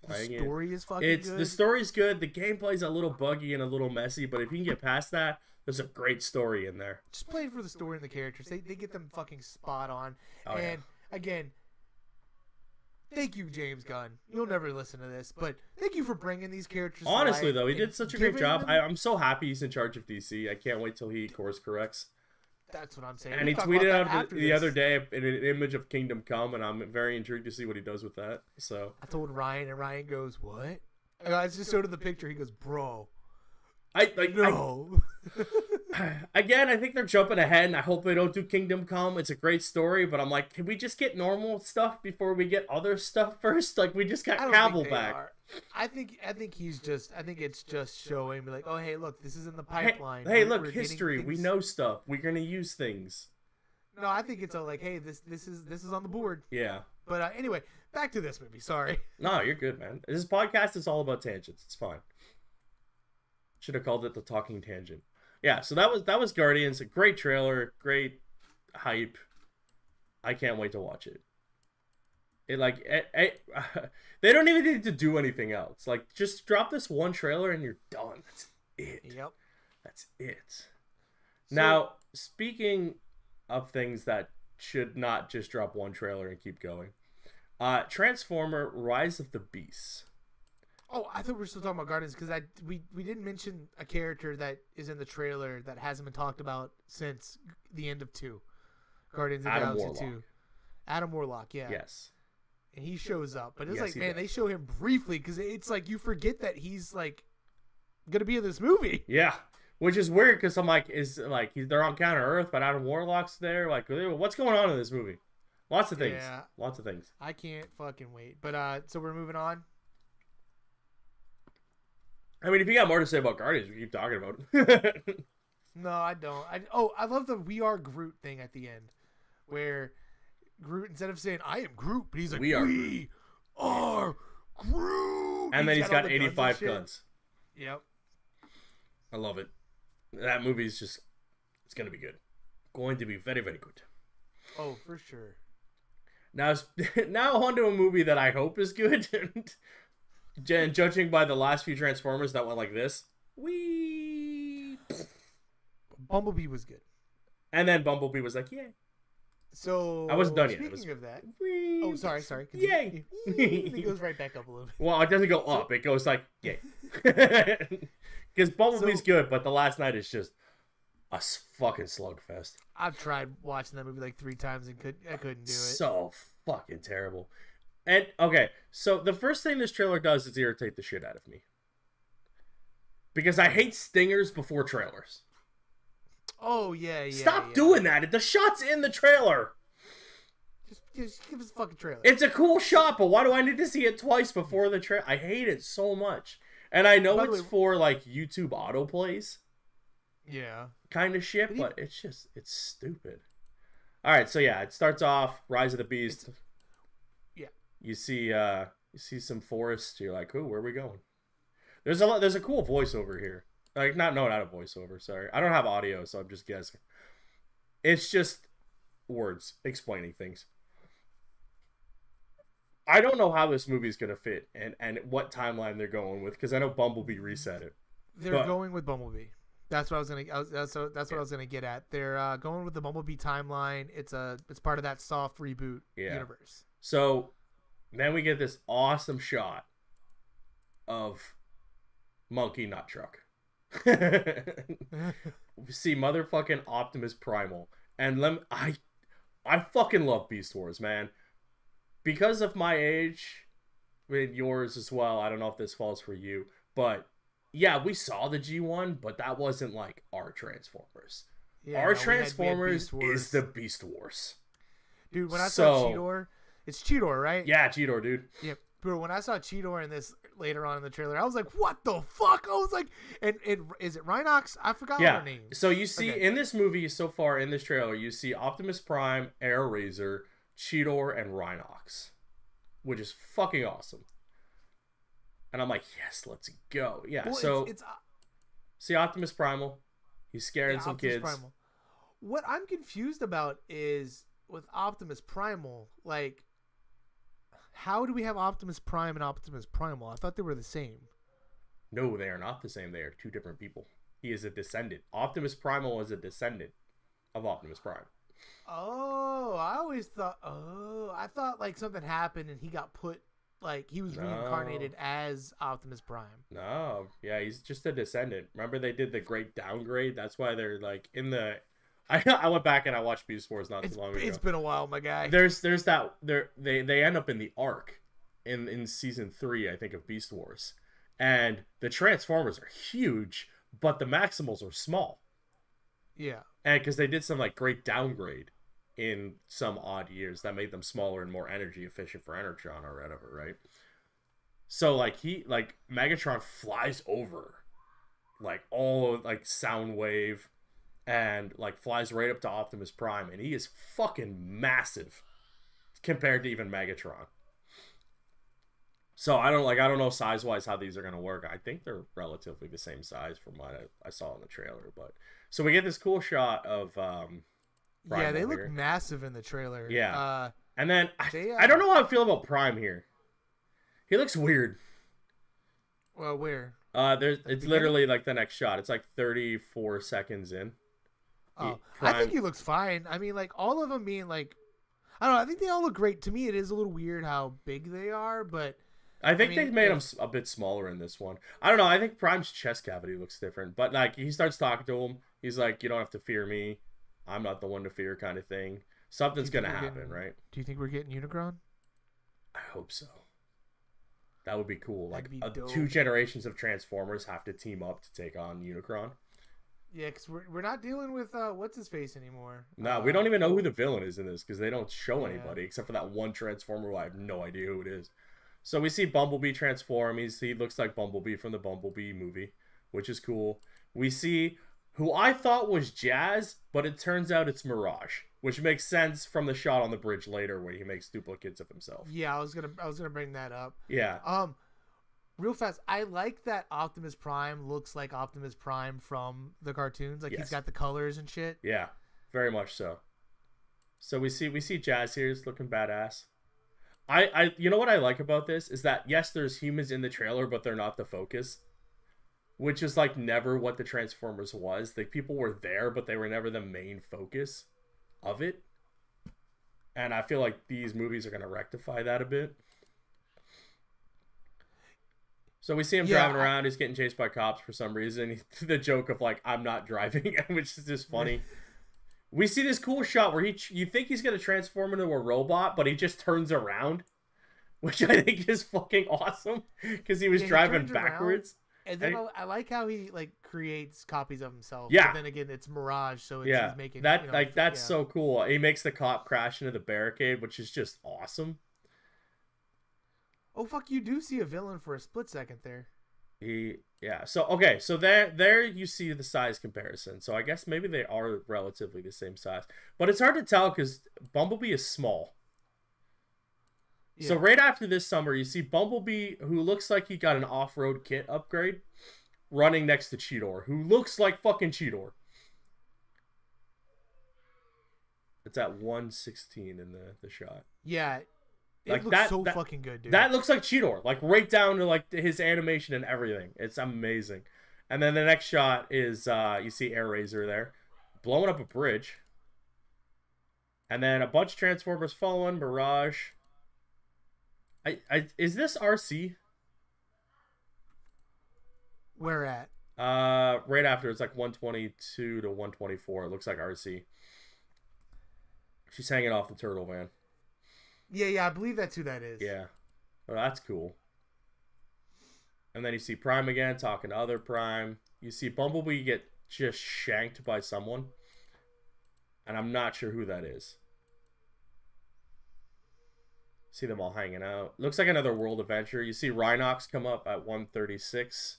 playing it. The story is fucking good. The story's good. The gameplay's a little buggy and a little messy, but if you can get past that, there's a great story in there. Just playing for the story and the characters. They get them fucking spot on. Oh, and again, thank you, James Gunn. You'll never listen to this, but thank you for bringing these characters Honestly, to life though, he did such a great job. them... I'm so happy he's in charge of DC. I can't wait till he course corrects. That's what I'm saying. And he tweeted out the other day an image of Kingdom Come, and I'm very intrigued to see what he does with that. So I told Ryan, and Ryan goes, "What?" I just showed him the picture. He goes, "Bro, no." Again, I think they're jumping ahead, and I hope they don't do Kingdom Come. It's a great story, but I'm like, can we just get normal stuff before we get other stuff first? Like, we just got Cavill back. I think it's just showing me like, oh hey, look, this is in the pipeline. Hey, look, history. We know stuff. We're gonna use things. No, I think it's all like, hey, this is on the board. Yeah. But anyway, back to this movie. Sorry. No, you're good, man. This podcast is all about tangents. It's fine. Should have called it the Talking Tangent. Yeah, so that was Guardians. A great trailer, great hype. I can't wait to watch it. They don't even need to do anything else. Like, just drop this one trailer and you're done. That's it. Yep. That's it. Now, speaking of things that should not just drop one trailer and keep going, Transformer: Rise of the Beasts. Oh, I thought we were still talking about Guardians because we didn't mention a character that is in the trailer that hasn't been talked about since the end of 2. Guardians of the Galaxy 2. Adam Warlock, yeah. Yes. And he shows up, but it's like, man, they show him briefly because it's like you forget that he's like gonna be in this movie. Yeah, which is weird because I'm like, they're on Counter Earth, but Adam Warlock's there. Like, what's going on in this movie? Lots of things. Yeah. Lots of things. I can't fucking wait. But so we're moving on. I mean, if you got more to say about Guardians, we keep talking about it. No, I don't. I love the "We Are Groot" thing at the end, where Groot, instead of saying "I am Groot," but he's like, "We are Groot," and then he's got 85 guns. Yep. I love it. That movie's it's going to be good. Going to be very, very good. Oh, for sure. Now on to a movie that I hope is good. Judging by the last few Transformers that went like this. Wee. Bumblebee was good. And then Bumblebee was like, "Yay!" So I wasn't done yet. Speaking of that, Whee! oh sorry. Yay! It goes right back up a little bit. Well, it doesn't go up. It goes like, "Yay!" Because Bumblebee's good, but The Last Night is just a fucking slugfest. I've tried watching that movie like 3 times and I couldn't do it. So fucking terrible. And okay, so the first thing this trailer does is irritate the shit out of me. Because I hate stingers before trailers. Oh, yeah. Stop doing that. The shot's in the trailer. Just give us a fucking trailer. It's a cool shot, but why do I need to see it twice before the trailer? I hate it so much. And I know it's for, like, YouTube autoplays. Yeah. Kind of shit, but it's stupid. All right, so yeah, it starts off, Rise of the Beast. Yeah. You see some forest. You're like, ooh, where are we going? There's a cool voiceover here. Like, not a voiceover, sorry. I don't have audio, so I'm just guessing. It's just words explaining things. I don't know how this movie's going to fit and what timeline they're going with, because I know Bumblebee reset it. They're going with Bumblebee. That's what I was that's what I was gonna get at. They're going with the Bumblebee timeline. It's part of that soft reboot universe. So then we get this awesome shot of Monkey Nut Truck. We see motherfucking Optimus Primal, and I fucking love Beast Wars, man. Because of my age, and yours as well. I don't know if this falls for you, but yeah, we saw the G1, but that wasn't like our Transformers. Yeah, our Transformers is the Beast Wars. Dude, when I saw Cheetor, it's Cheetor, right? Yeah, Cheetor, dude. Yeah, bro, when I saw Cheetor in this later on in the trailer, I was like, what the fuck? I was like, and is it Rhinox? I forgot her name. So you see in this movie so far, in this trailer, you see Optimus Prime, Air Razor, Cheetor, and Rhinox, which is fucking awesome. And I'm like, yes, let's go. Yeah, well, so see Optimus Primal. He's scaring some kids. Primal. What I'm confused about is with Optimus Primal, like, how do we have Optimus Prime and Optimus Primal? I thought they were the same. No, they are not the same. They are two different people. He is a descendant. Optimus Primal is a descendant of Optimus Prime. Oh, I thought like something happened and he got put. Like, he was reincarnated as Optimus Prime. No. Yeah, he's just a descendant. Remember they did the great downgrade? That's why they're, like, in the... I went back and I watched Beast Wars not too long ago. It's been a while, my guy. There's that... They end up in the Ark in Season 3, I think, of Beast Wars. And the Transformers are huge, but the Maximals are small. Yeah. And because they did some, like, great downgrade in some odd years that made them smaller and more energy efficient for Enertron or whatever, right? So like Megatron flies over like all like Soundwave and like flies right up to Optimus Prime, and he is fucking massive compared to even Megatron. So I don't know size wise how these are gonna work. I think they're relatively the same size from what I saw in the trailer, but so we get this cool shot of Prime yeah, they look massive in the trailer. Yeah. And then I don't know how I feel about Prime here. He looks weird. Well, where? It's literally like the next shot. It's like 34 seconds in. Oh, I think he looks fine. I mean, like all of them being like, I don't know. I think they all look great. To me, it is a little weird how big they are, but I think they made him a bit smaller in this one. I don't know. I think Prime's chest cavity looks different, but like he starts talking to him. He's like, "You don't have to fear me. I'm not the one to fear," kind of thing. Something's gonna happen, right? Do you think we're getting Unicron? I hope so. That would be cool. Like 2 generations of Transformers have to team up to take on Unicron. Yeah, because we're not dealing with what's his face anymore. No, we don't even know who the villain is in this because they don't show anybody except for that one Transformer who I have no idea who it is. So we see Bumblebee transform. He looks like Bumblebee from the Bumblebee movie, which is cool. We see who I thought was Jazz, but it turns out it's Mirage, which makes sense from the shot on the bridge later where he makes duplicates of himself. Yeah, I was gonna bring that up. Yeah. Real fast, I like that Optimus Prime looks like Optimus Prime from the cartoons. Like he's got the colors and shit. Yeah, very much so. So we see Jazz here. He's looking badass. You know what I like about this is that yes, there's humans in the trailer, but they're not the focus. which is like never what the Transformers was. Like people were there, but they were never the main focus of it. And I feel like these movies are going to rectify that a bit. So we see him driving around. He's getting chased by cops for some reason. The joke of like, I'm not driving, which is just funny. We see this cool shot where you think he's going to transform into a robot, but he just turns around, which I think is fucking awesome because he was driving backwards. And then I like how he like creates copies of himself. Yeah. But then again, it's Mirage, so it's, he's making that. You know, like that's so cool. He makes the cop crash into the barricade, which is just awesome. Oh fuck! You do see a villain for a split second there. So okay, so there you see the size comparison. So I guess maybe they are relatively the same size, but it's hard to tell because Bumblebee is small. Yeah. So right after this summer, you see Bumblebee, who looks like he got an off-road kit upgrade, running next to Cheetor, who looks like fucking Cheetor. It's at 116 in the shot. Yeah. It like looks so fucking good, dude. That looks like Cheetor, like right down to like his animation and everything. It's amazing. And then the next shot is you see Air Razor there, blowing up a bridge. And then a bunch of Transformers following Mirage. Is this RC? Where at? Right after, it's like 122 to 124. It looks like RC. She's hanging off the turtle van. Yeah, I believe that's who that is. Yeah. Oh, that's cool. And then you see Prime again talking to other Prime. You see Bumblebee get just shanked by someone. And I'm not sure who that is. See them all hanging out. Looks like another world adventure. You see Rhinox come up at 136.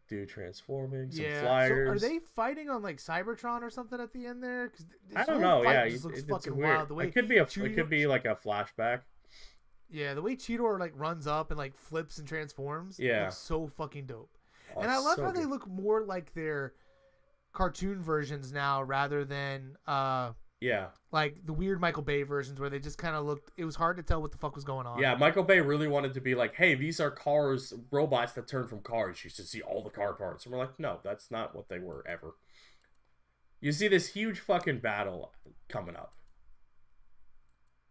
Dude transforming, some flyers. So are they fighting on like Cybertron or something at the end there? Cause I don't know. Yeah, just looks fucking weird. wild. The way it could be like a flashback. Yeah, the way Cheetor like runs up and like flips and transforms. Yeah, looks so fucking dope. Oh, and I love how they look more like their cartoon versions now rather than like the weird Michael Bay versions where they just kind of looked. It was hard to tell what the fuck was going on. Yeah, Michael Bay really wanted to be like, hey, these are cars, robots that turn from cars. You should see all the car parts. And we're like, no, that's not what they were ever. You see this huge fucking battle coming up.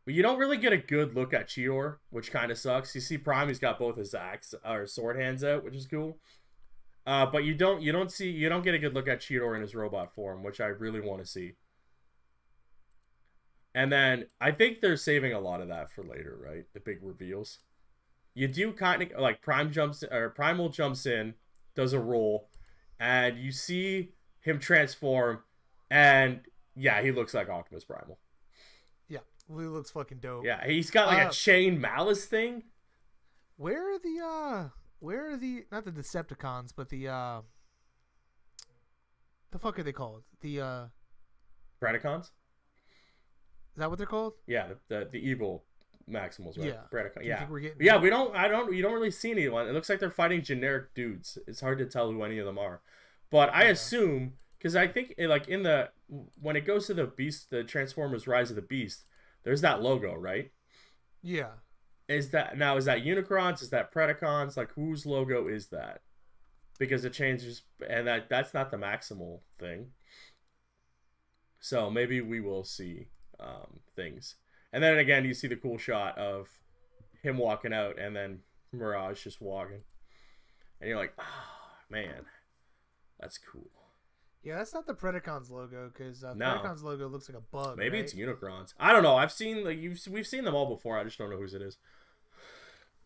But you don't really get a good look at Cheetor, which kind of sucks. You see Prime, he's got both his axe or sword hands out, which is cool. But you don't get a good look at Cheetor in his robot form, which I really want to see. And then I think they're saving a lot of that for later, right? The big reveals. You do kind of like Primal jumps in, does a roll, and you see him transform, and yeah, he looks like Optimus Primal. Yeah, he looks fucking dope. Yeah, he's got like a chain malice thing. Where are the not the Decepticons, but the fuck are they called? The Predacons? Is that what they're called? Yeah, the evil Maximals, right? Yeah. Predacon. You Yeah. think we're getting Yeah, you don't really see anyone. It looks like they're fighting generic dudes. It's hard to tell who any of them are. But I assume, because I think like when it goes to the Transformers Rise of the Beast, there's that logo, right? Yeah. Is that Unicrons? Is that Predacons? Like, whose logo is that? Because it changes, and that's not the Maximal thing. So maybe we will see things. And then again, you see the cool shot of him walking out, and then Mirage just walking, and you're like, oh man, that's cool. Yeah, that's not the Predacons logo, because no. Predacons logo looks like a bug. Maybe right? it's Unicrons. I don't know. I've seen we've seen them all before. I just don't know whose it is.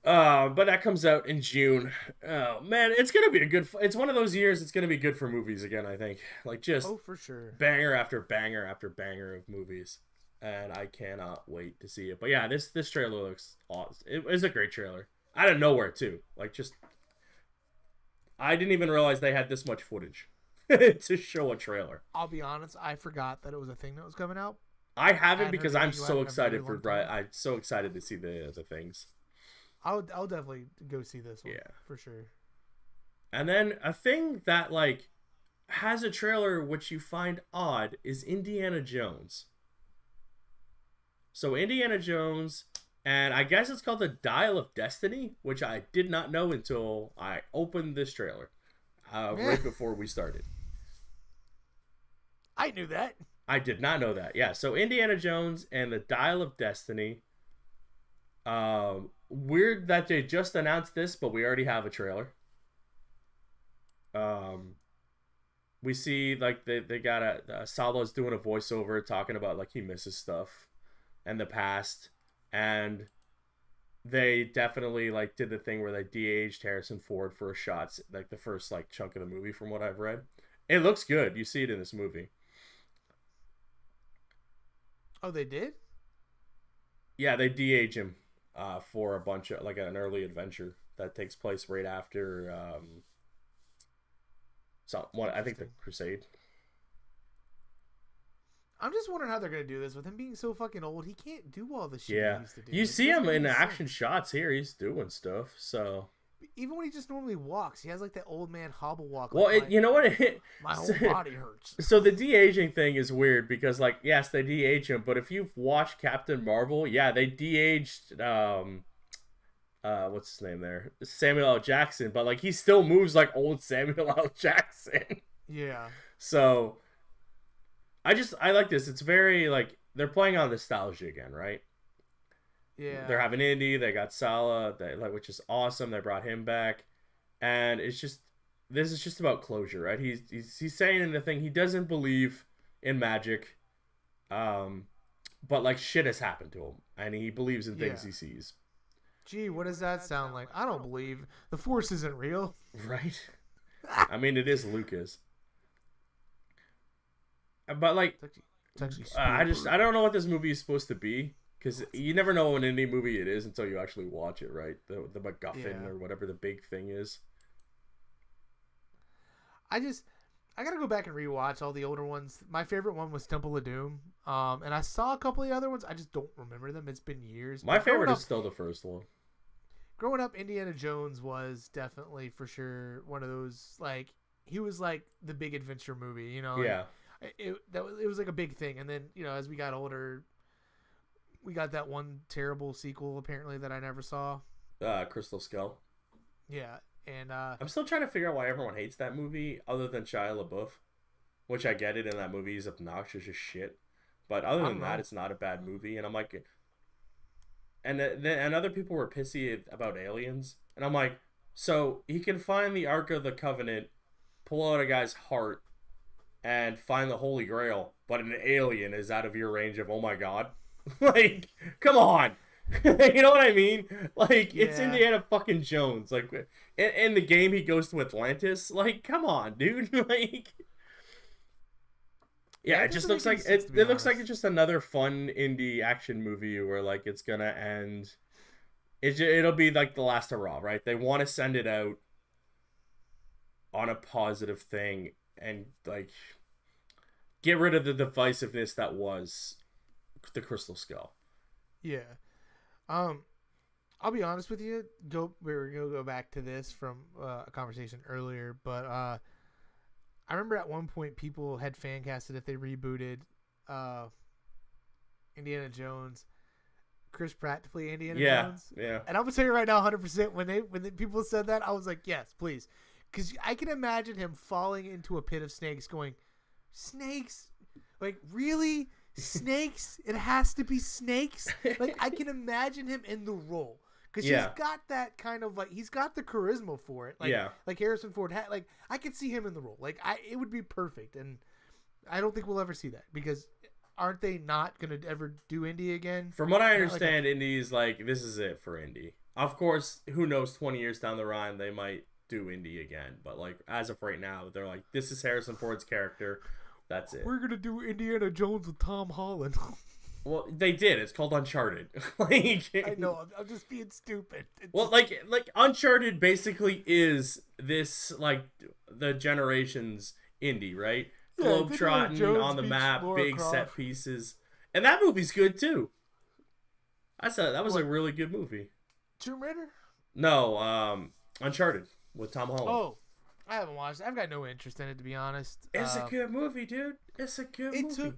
But that comes out in June. Oh man, it's gonna be it's one of those years. It's gonna be good for movies again. I think, like, just for sure, banger after banger after banger of movies, and I cannot wait to see it. But yeah, this trailer looks awesome. It is a great trailer. Out of nowhere too. Like, just I didn't even realize they had this much footage to show a trailer. I'll be honest, I forgot that it was a thing that was coming out. I haven't because I'm so excited I'm so excited to see the things. I'll definitely go see this one. Yeah, for sure. And then a thing that like has a trailer which you find odd is Indiana Jones. So Indiana Jones And I guess it's called the Dial of Destiny, which I did not know until I opened this trailer right before we started. I knew that. I did not know that. Yeah, so Indiana Jones and the Dial of Destiny. Weird that they just announced this, but we already have a trailer. We see like they got Salo's doing a voiceover talking about like he misses stuff and the past, and they definitely like did the thing where they de-aged Harrison Ford for a shot, like the first like chunk of the movie from what I've read. It looks good. You see it in this movie. Oh, they did? Yeah, they de-age him for a bunch of like an early adventure that takes place right after I think the Crusade. I'm just wondering how they're gonna do this with him being so fucking old. He can't do all the shit he used to do. You see him in action shots here. He's doing stuff. So even when he just normally walks, he has like that old man hobble walk. Well, like, you know what? My whole body hurts. So the de-aging thing is weird because, like, yes, they de-age him, but if you've watched Captain Marvel, yeah, they de-aged what's his name there? Samuel L. Jackson, but like he still moves like old Samuel L. Jackson. Yeah. So I like this. It's very like they're playing on nostalgia again, right? Yeah. They're having Indy, they got Sala, which is awesome. They brought him back. And it's just this is just about closure, right? He's saying in the thing he doesn't believe in magic. But like shit has happened to him and he believes in things he sees. Gee, what does that sound like? I don't believe the Force isn't real. Right? I mean, it is Lucas. But like, it's actually I don't know what this movie is supposed to be because you never know what indie movie it is until you actually watch it, right? The MacGuffin or whatever the big thing is. I gotta go back and rewatch all the older ones. My favorite one was Temple of Doom, and I saw a couple of the other ones. I just don't remember them. It's been years. My favorite is still the first one. Growing up, Indiana Jones was definitely for sure one of those. Like he was like the big adventure movie, you know. Yeah. It was like a big thing, and then as we got older, we got that one terrible sequel apparently that I never saw. Crystal Skull. Yeah, and I'm still trying to figure out why everyone hates that movie, other than Shia LaBeouf, which I get it. In that movie, he's obnoxious as shit, but other than that, it's not a bad movie. And I'm like, and other people were pissy about aliens, and I'm like, so he can find the Ark of the Covenant, pull out a guy's heart, and find the Holy Grail, but an alien is out of your range of, oh my god. Like, come on. You know what I mean? Like, it's Indiana fucking Jones. Like, in the game, he goes to Atlantis. Like, come on, dude. Like, yeah, it just looks like it looks like it's just another fun indie action movie where like it's gonna end. It'll be like the last hurrah, right? They want to send it out on a positive thing and like get rid of the divisiveness that was the Crystal Skull. Yeah. I'll be honest with you. We're gonna go back to this from a conversation earlier, but I remember at one point people had fan casted if they rebooted Indiana Jones, Chris Pratt to play Indiana Jones. Yeah. And I'm gonna tell you right now, 100%. When the people said that, I was like, yes, please, because I can imagine him falling into a pit of snakes, going, snakes, like really. Snakes? It has to be snakes? Like, I can imagine him in the role. Because he's got that kind of, like, he's got the charisma for it. Like, like Harrison Ford had, like, I could see him in the role. Like, it would be perfect. And I don't think we'll ever see that. Because aren't they not going to ever do Indy again? From what I understand, Indy's like, this is it for Indy. Of course, who knows, 20 years down the line, they might do Indy again. But, like, as of right now, they're like, this is Harrison Ford's character. That's it. We're gonna do Indiana Jones with Tom Holland. Well, they did. It's called Uncharted. Like, I know. I'm just being stupid. Well, like Uncharted basically is this like the generation's indie, right? Yeah, globetrotting on the map, big set pieces, and that movie's good too. That was a really good movie. Tomb Raider? No, Uncharted with Tom Holland. Oh. I haven't watched it. I've got no interest in it, to be honest. It's a good movie, dude. It's a good movie.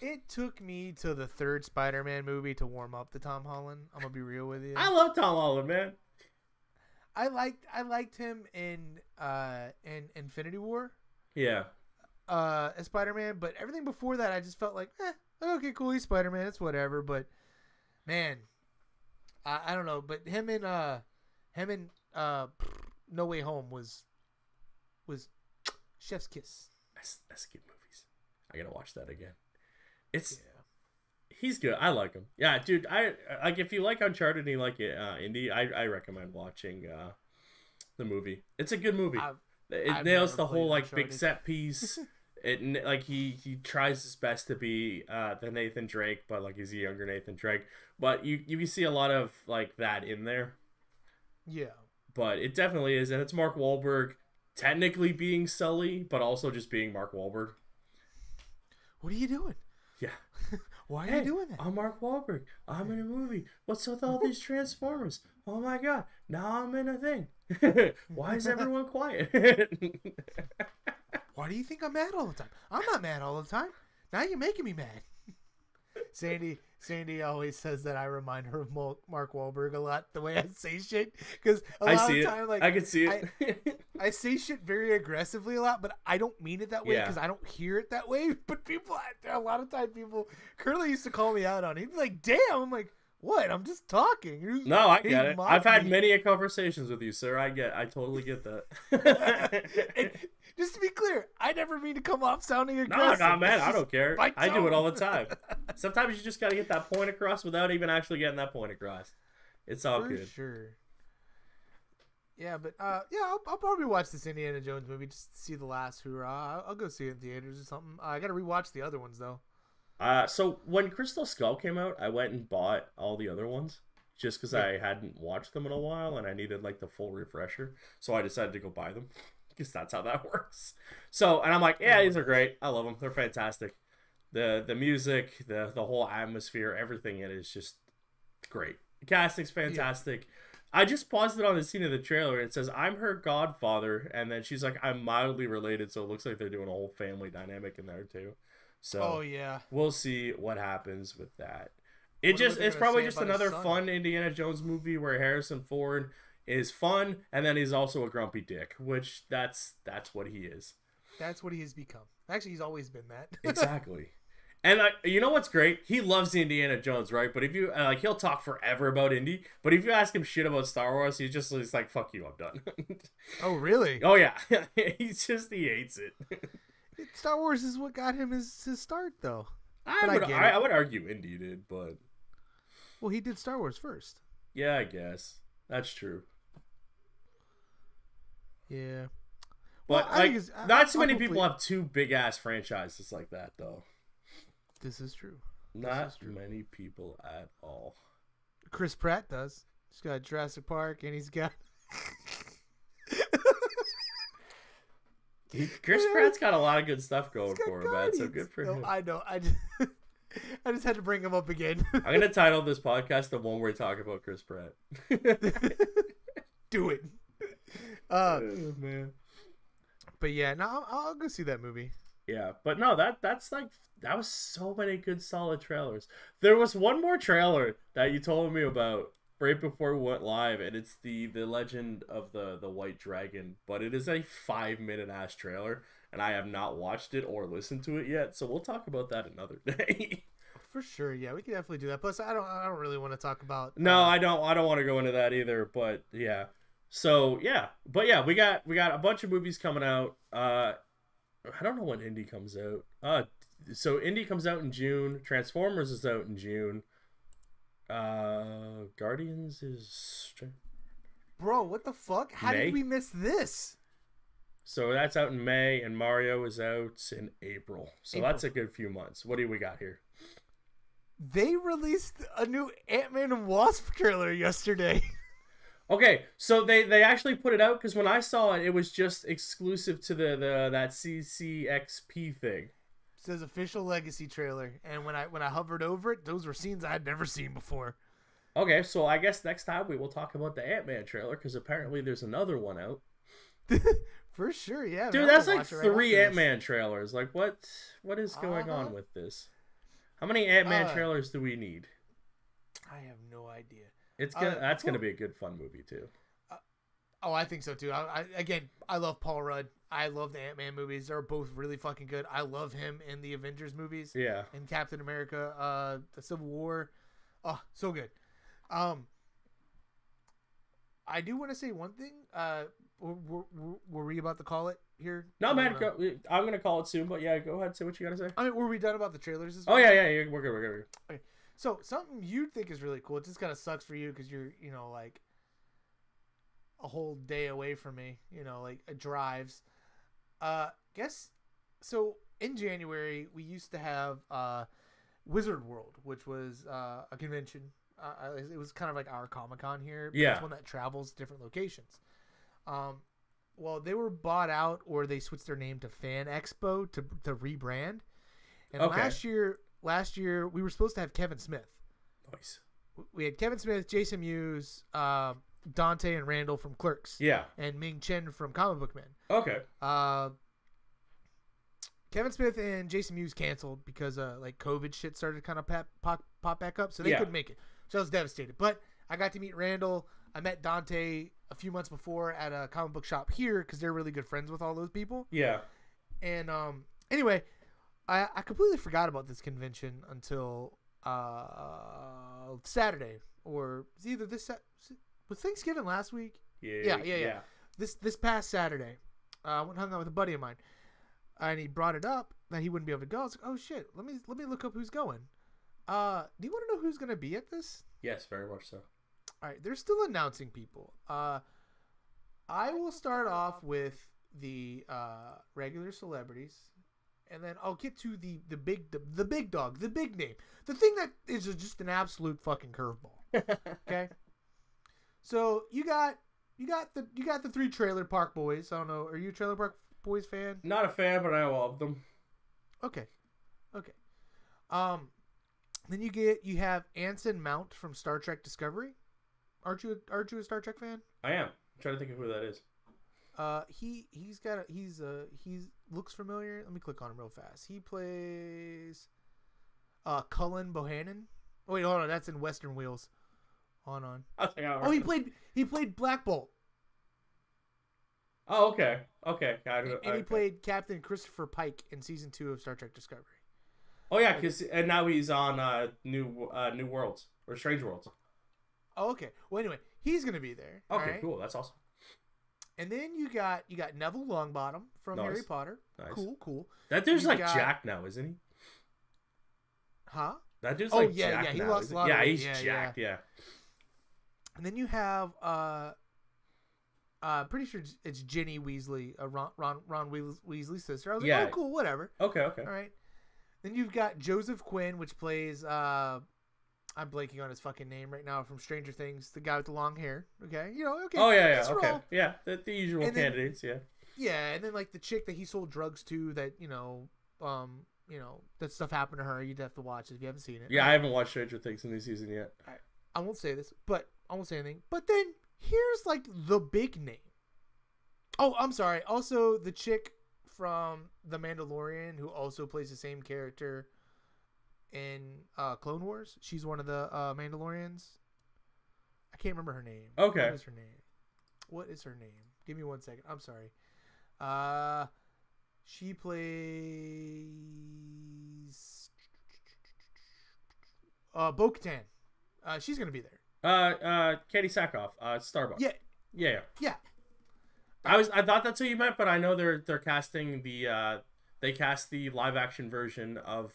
It took me to the third Spider-Man movie to warm up to Tom Holland. I'm gonna be real with you. I love Tom Holland, man. I liked him in Infinity War. Yeah. As Spider-Man, but everything before that, I just felt like, okay, cool, he's Spider-Man, it's whatever. But man, I don't know. But him in No Way Home was chef's kiss. That's good movies. I gotta watch that again. He's good. I like him. Yeah, dude. I like if you like Uncharted and you like Indie, I recommend watching the movie. It's a good movie. It nails the whole like Uncharted. big set piece. It like he tries his best to be the Nathan Drake, but like he's a younger Nathan Drake. But you see a lot of like that in there. Yeah. But it definitely is, and it's Mark Wahlberg technically being Sully, but also just being Mark Wahlberg. What are you doing? Yeah. Why are you doing that? I'm Mark Wahlberg. I'm in a movie. What's with all these Transformers? Oh my god. Now I'm in a thing. Why is everyone quiet? Why do you think I'm mad all the time? I'm not mad all the time. Now you're making me mad. Sandy always says that I remind her of Mark Wahlberg a lot, the way I say shit. Because a lot of the time, like, I can see it. I say shit very aggressively a lot, but I don't mean it that way because I don't hear it that way. But people, a lot of times, Curly used to call me out on it. He'd be like, damn. I'm like, what? I'm just talking. No, I get it. I've had many conversations with you, sir. I totally get that. And just to be clear, I never mean to come off sounding aggressive. No, man, I don't care. I do it all the time. Sometimes you just got to get that point across without even actually getting that point across. It's all good. For sure. Yeah, but I'll probably watch this Indiana Jones movie just to see the last hurrah. I'll go see it in theaters or something. I got to rewatch the other ones though. So when Crystal Skull came out, I went and bought all the other ones just because I hadn't watched them in a while and I needed like the full refresher. So I decided to go buy them because that's how that works. So, and I'm like, yeah, these are great. I love them. They're fantastic. The music, the whole atmosphere, everything in it is just great. The casting's fantastic. Yeah. I just paused it on the scene of the trailer. It says, I'm her godfather. And then she's like, I'm mildly related. So it looks like they're doing a whole family dynamic in there too. So we'll see what happens with that. It's probably just another fun Indiana Jones movie where Harrison Ford is fun and then he's also a grumpy dick, which that's what he is. That's what he has become. Actually, he's always been that. Exactly. And you know what's great? He loves Indiana Jones, right? But if you he'll talk forever about Indy. But if you ask him shit about Star Wars, he's like, "Fuck you, I'm done." Oh, really? Oh yeah, he hates it. Star Wars is what got him his start, though. I would argue Indy did, but well, he did Star Wars first. Yeah, I guess that's true. Yeah, but well, not so many people have two big ass franchises like that, though. This is true. Not many people at all. Chris Pratt does. He's got Jurassic Park, and he's got. Chris Pratt's got a lot of good stuff going for him, man. So good for him. I know. I just had to bring him up again. I'm gonna title this podcast the one where we talk about Chris Pratt. Do it. Oh, man. But yeah, no, I'll go see that movie. Yeah, but no, that was so many good solid trailers. There was one more trailer that you told me about right before we went live, and it's the Legend of the White Dragon, but it is a 5-minute ass trailer, and I have not watched it or listened to it yet, so we'll talk about that another day. For sure, yeah, we can definitely do that. Plus, I don't really want to talk about. No, I don't want to go into that either. But yeah, so yeah, we got a bunch of movies coming out. I don't know when Indy comes out. So Indy comes out in June. Transformers is out in June. Guardians is. Bro, what the fuck? How did we miss this? So that's out in May, and Mario is out in April. So that's a good few months. What do we got here? They released a new Ant-Man and Wasp trailer yesterday. Okay, so they actually put it out because when I saw it, it was just exclusive to that CCXP thing. It says official legacy trailer, and when I hovered over it, those were scenes I had never seen before. Okay, so I guess next time we will talk about the Ant-Man trailer because apparently there's another one out. For sure, yeah. Dude, that's like 3 Ant-Man trailers. Like, what is going on with this? How many Ant-Man trailers do we need? I have no idea. That's gonna be a good fun movie too. I think so too. I love Paul Rudd. I love the Ant-Man movies. They're both really fucking good. I love him in the Avengers movies. Yeah. And Captain America, the Civil War. Oh, so good. I do want to say one thing. Were we about to call it here? No, man. I'm gonna call it soon, but yeah, go ahead. Say what you gotta say. I mean, were we done about the trailers as well? Oh yeah. We're good. Okay. So something you think is really cool. It just kind of sucks for you because you're, like a whole day away from me. Like drives. Guess so. In January, we used to have Wizard World, which was a convention. It was kind of like our Comic-Con here. But it's one that travels different locations. Well, they were bought out, or they switched their name to Fan Expo to rebrand. And last year we were supposed to have Kevin Smith. Nice. We had Kevin Smith, Jason Mewes, Dante and Randall from Clerks. Yeah. And Ming Chen from Comic Book Men. Okay. Kevin Smith and Jason Mewes canceled because like COVID shit started to kind of pop back up, so they couldn't make it. So I was devastated. But I got to meet Randall. I met Dante a few months before at a comic book shop here because they're really good friends with all those people. Yeah. And anyway, I completely forgot about this convention until Saturday, or it was either was Thanksgiving last week? Yeah. This past Saturday, I went and hung out with a buddy of mine, and he brought it up that he wouldn't be able to go. I was like, oh shit, let me look up who's going. Do you want to know who's going to be at this? Yes, very much so. All right, they're still announcing people. I will start off with the regular celebrities, and then I'll get to the big dog, the big name, the thing that is just an absolute fucking curveball. Okay, so you got the 3 Trailer Park Boys. I don't know. Are you a Trailer Park Boys fan? Not a fan, but I love them. Okay. Then you have Anson Mount from Star Trek Discovery. Aren't you a Star Trek fan? I am. I'm trying to think of who that is. He looks familiar. Let me click on him real fast. He plays Cullen Bohannon. Oh wait, hold on. That's in Western Wheels. Hold on. Oh, he played Black Bolt. Oh, okay. Got it. And he played Captain Christopher Pike in season 2 of Star Trek Discovery. Oh yeah, and now he's on New Worlds or Strange Worlds. Oh, okay. Well, anyway, he's gonna be there. Okay, right? Cool. That's awesome. And then you got Neville Longbottom from Harry Potter. Nice. Cool. That dude's Jack now, isn't he? Huh? That dude's Jack now. He lost a lot of weight. He's jacked. Yeah. And then you have pretty sure it's Ginny Weasley, Ron Weasley's sister. I was like, oh, cool, whatever. Okay. All right. Then you've got Joseph Quinn, which plays I'm blanking on his fucking name right now from Stranger Things, the guy with the long hair. Okay, okay. Oh yeah. Okay. Yeah, the usual candidates. Yeah. Yeah, and then like the chick that he sold drugs to, that that stuff happened to her. You'd have to watch it if you haven't seen it. Yeah, I haven't watched Stranger Things in this season yet. I won't say this, but I won't say anything. But then here's like the big name. Oh, I'm sorry. Also, the chick from The Mandalorian, who also plays the same character in Clone Wars. She's one of the Mandalorians. I can't remember her name. Okay. What is her name? Give me 1 second. I'm sorry. She plays Bo-Katan. She's gonna be there. Katie Sackhoff, Starbucks. Yeah. I thought that's who you meant, but I know they're casting they cast the live action version of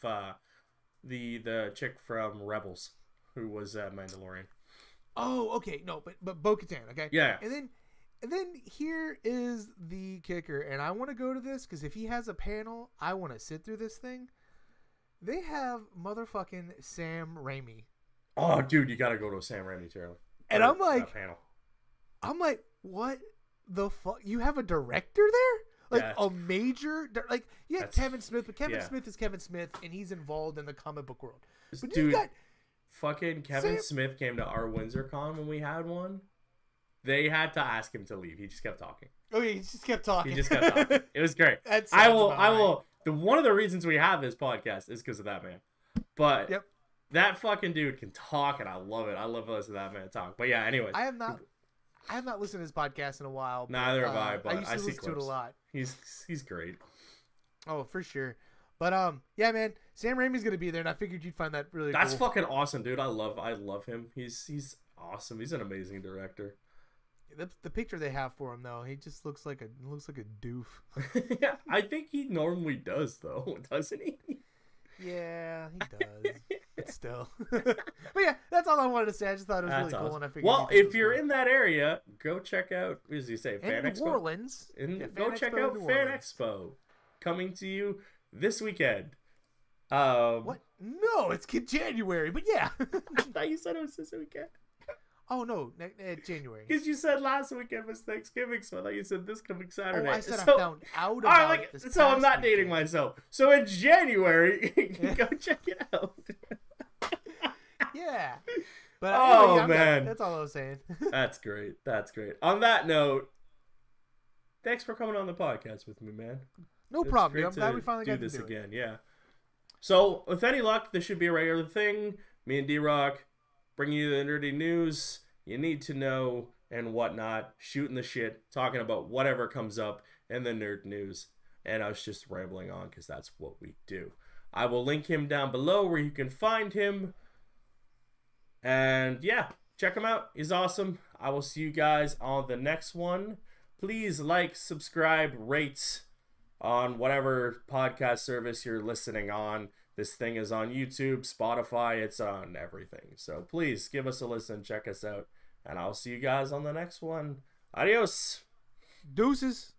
the chick from Rebels, who was Mandalorian. Oh, okay. No, but Bo-Katan, okay? Yeah. And then here is the kicker, and I want to go to this because if he has a panel, I want to sit through this thing. They have motherfucking Sam Raimi. Oh, dude, you gotta go to a Sam Raimi trailer. And I'm like, what the fuck? You have a director there? Like a major, like Kevin Smith, but Kevin Smith is Kevin Smith, and he's involved in the comic book world. But dude, fucking Kevin Smith came to our WindsorCon when we had one. They had to ask him to leave. He just kept talking. Oh, he just kept talking. It was great. I will. One of the reasons we have this podcast is because of that man. But Yep. that fucking dude can talk, and I love it. I love listening to that man talk. But yeah, anyways. I have not listened to his podcast in a while. But, Neither have I, but I used to listen to it a lot. He's great. Oh, for sure. But yeah, man, Sam Raimi's gonna be there, and I figured you'd find that really That's cool. fucking awesome, dude. I love him. He's awesome. He's an amazing director. The picture they have for him, though, he just looks like a doof. Yeah, I think he normally does, though, doesn't he? Yeah, he does. But still. But yeah, that's all I wanted to say. I just thought it was really cool, and I figured. Well, if you're in that area, go check out. What does he say? Fan in Expo. New Orleans. Go check out Fan Expo, coming to you this weekend. What? No, it's January, but yeah. I thought you said it was this weekend. Oh no, January. Because you said last weekend was Thanksgiving, so I thought you said this coming Saturday. Oh, I said I found out about it this so I'm not past dating weekend. myself. So in January, go check it out. Yeah. But Oh, anyway, man. that's all I was saying. That's great. That's great. On that note, thanks for coming on the podcast with me, man. No problem. Dude. I'm glad we finally got to do this it. again. Yeah. So with any luck, this should be a regular thing. Me and Drock bringing you the nerdy news you need to know and whatnot, shooting the shit, talking about whatever comes up in the nerd news. And I was just rambling on because that's what we do. I will link him down below where you can find him. And yeah, check him out. He's awesome. I will see you guys on the next one. Please like, subscribe, rate on whatever podcast service you're listening on. This thing is on YouTube, Spotify, it's on everything. So please give us a listen, check us out, and I'll see you guys on the next one. Adios. Deuces.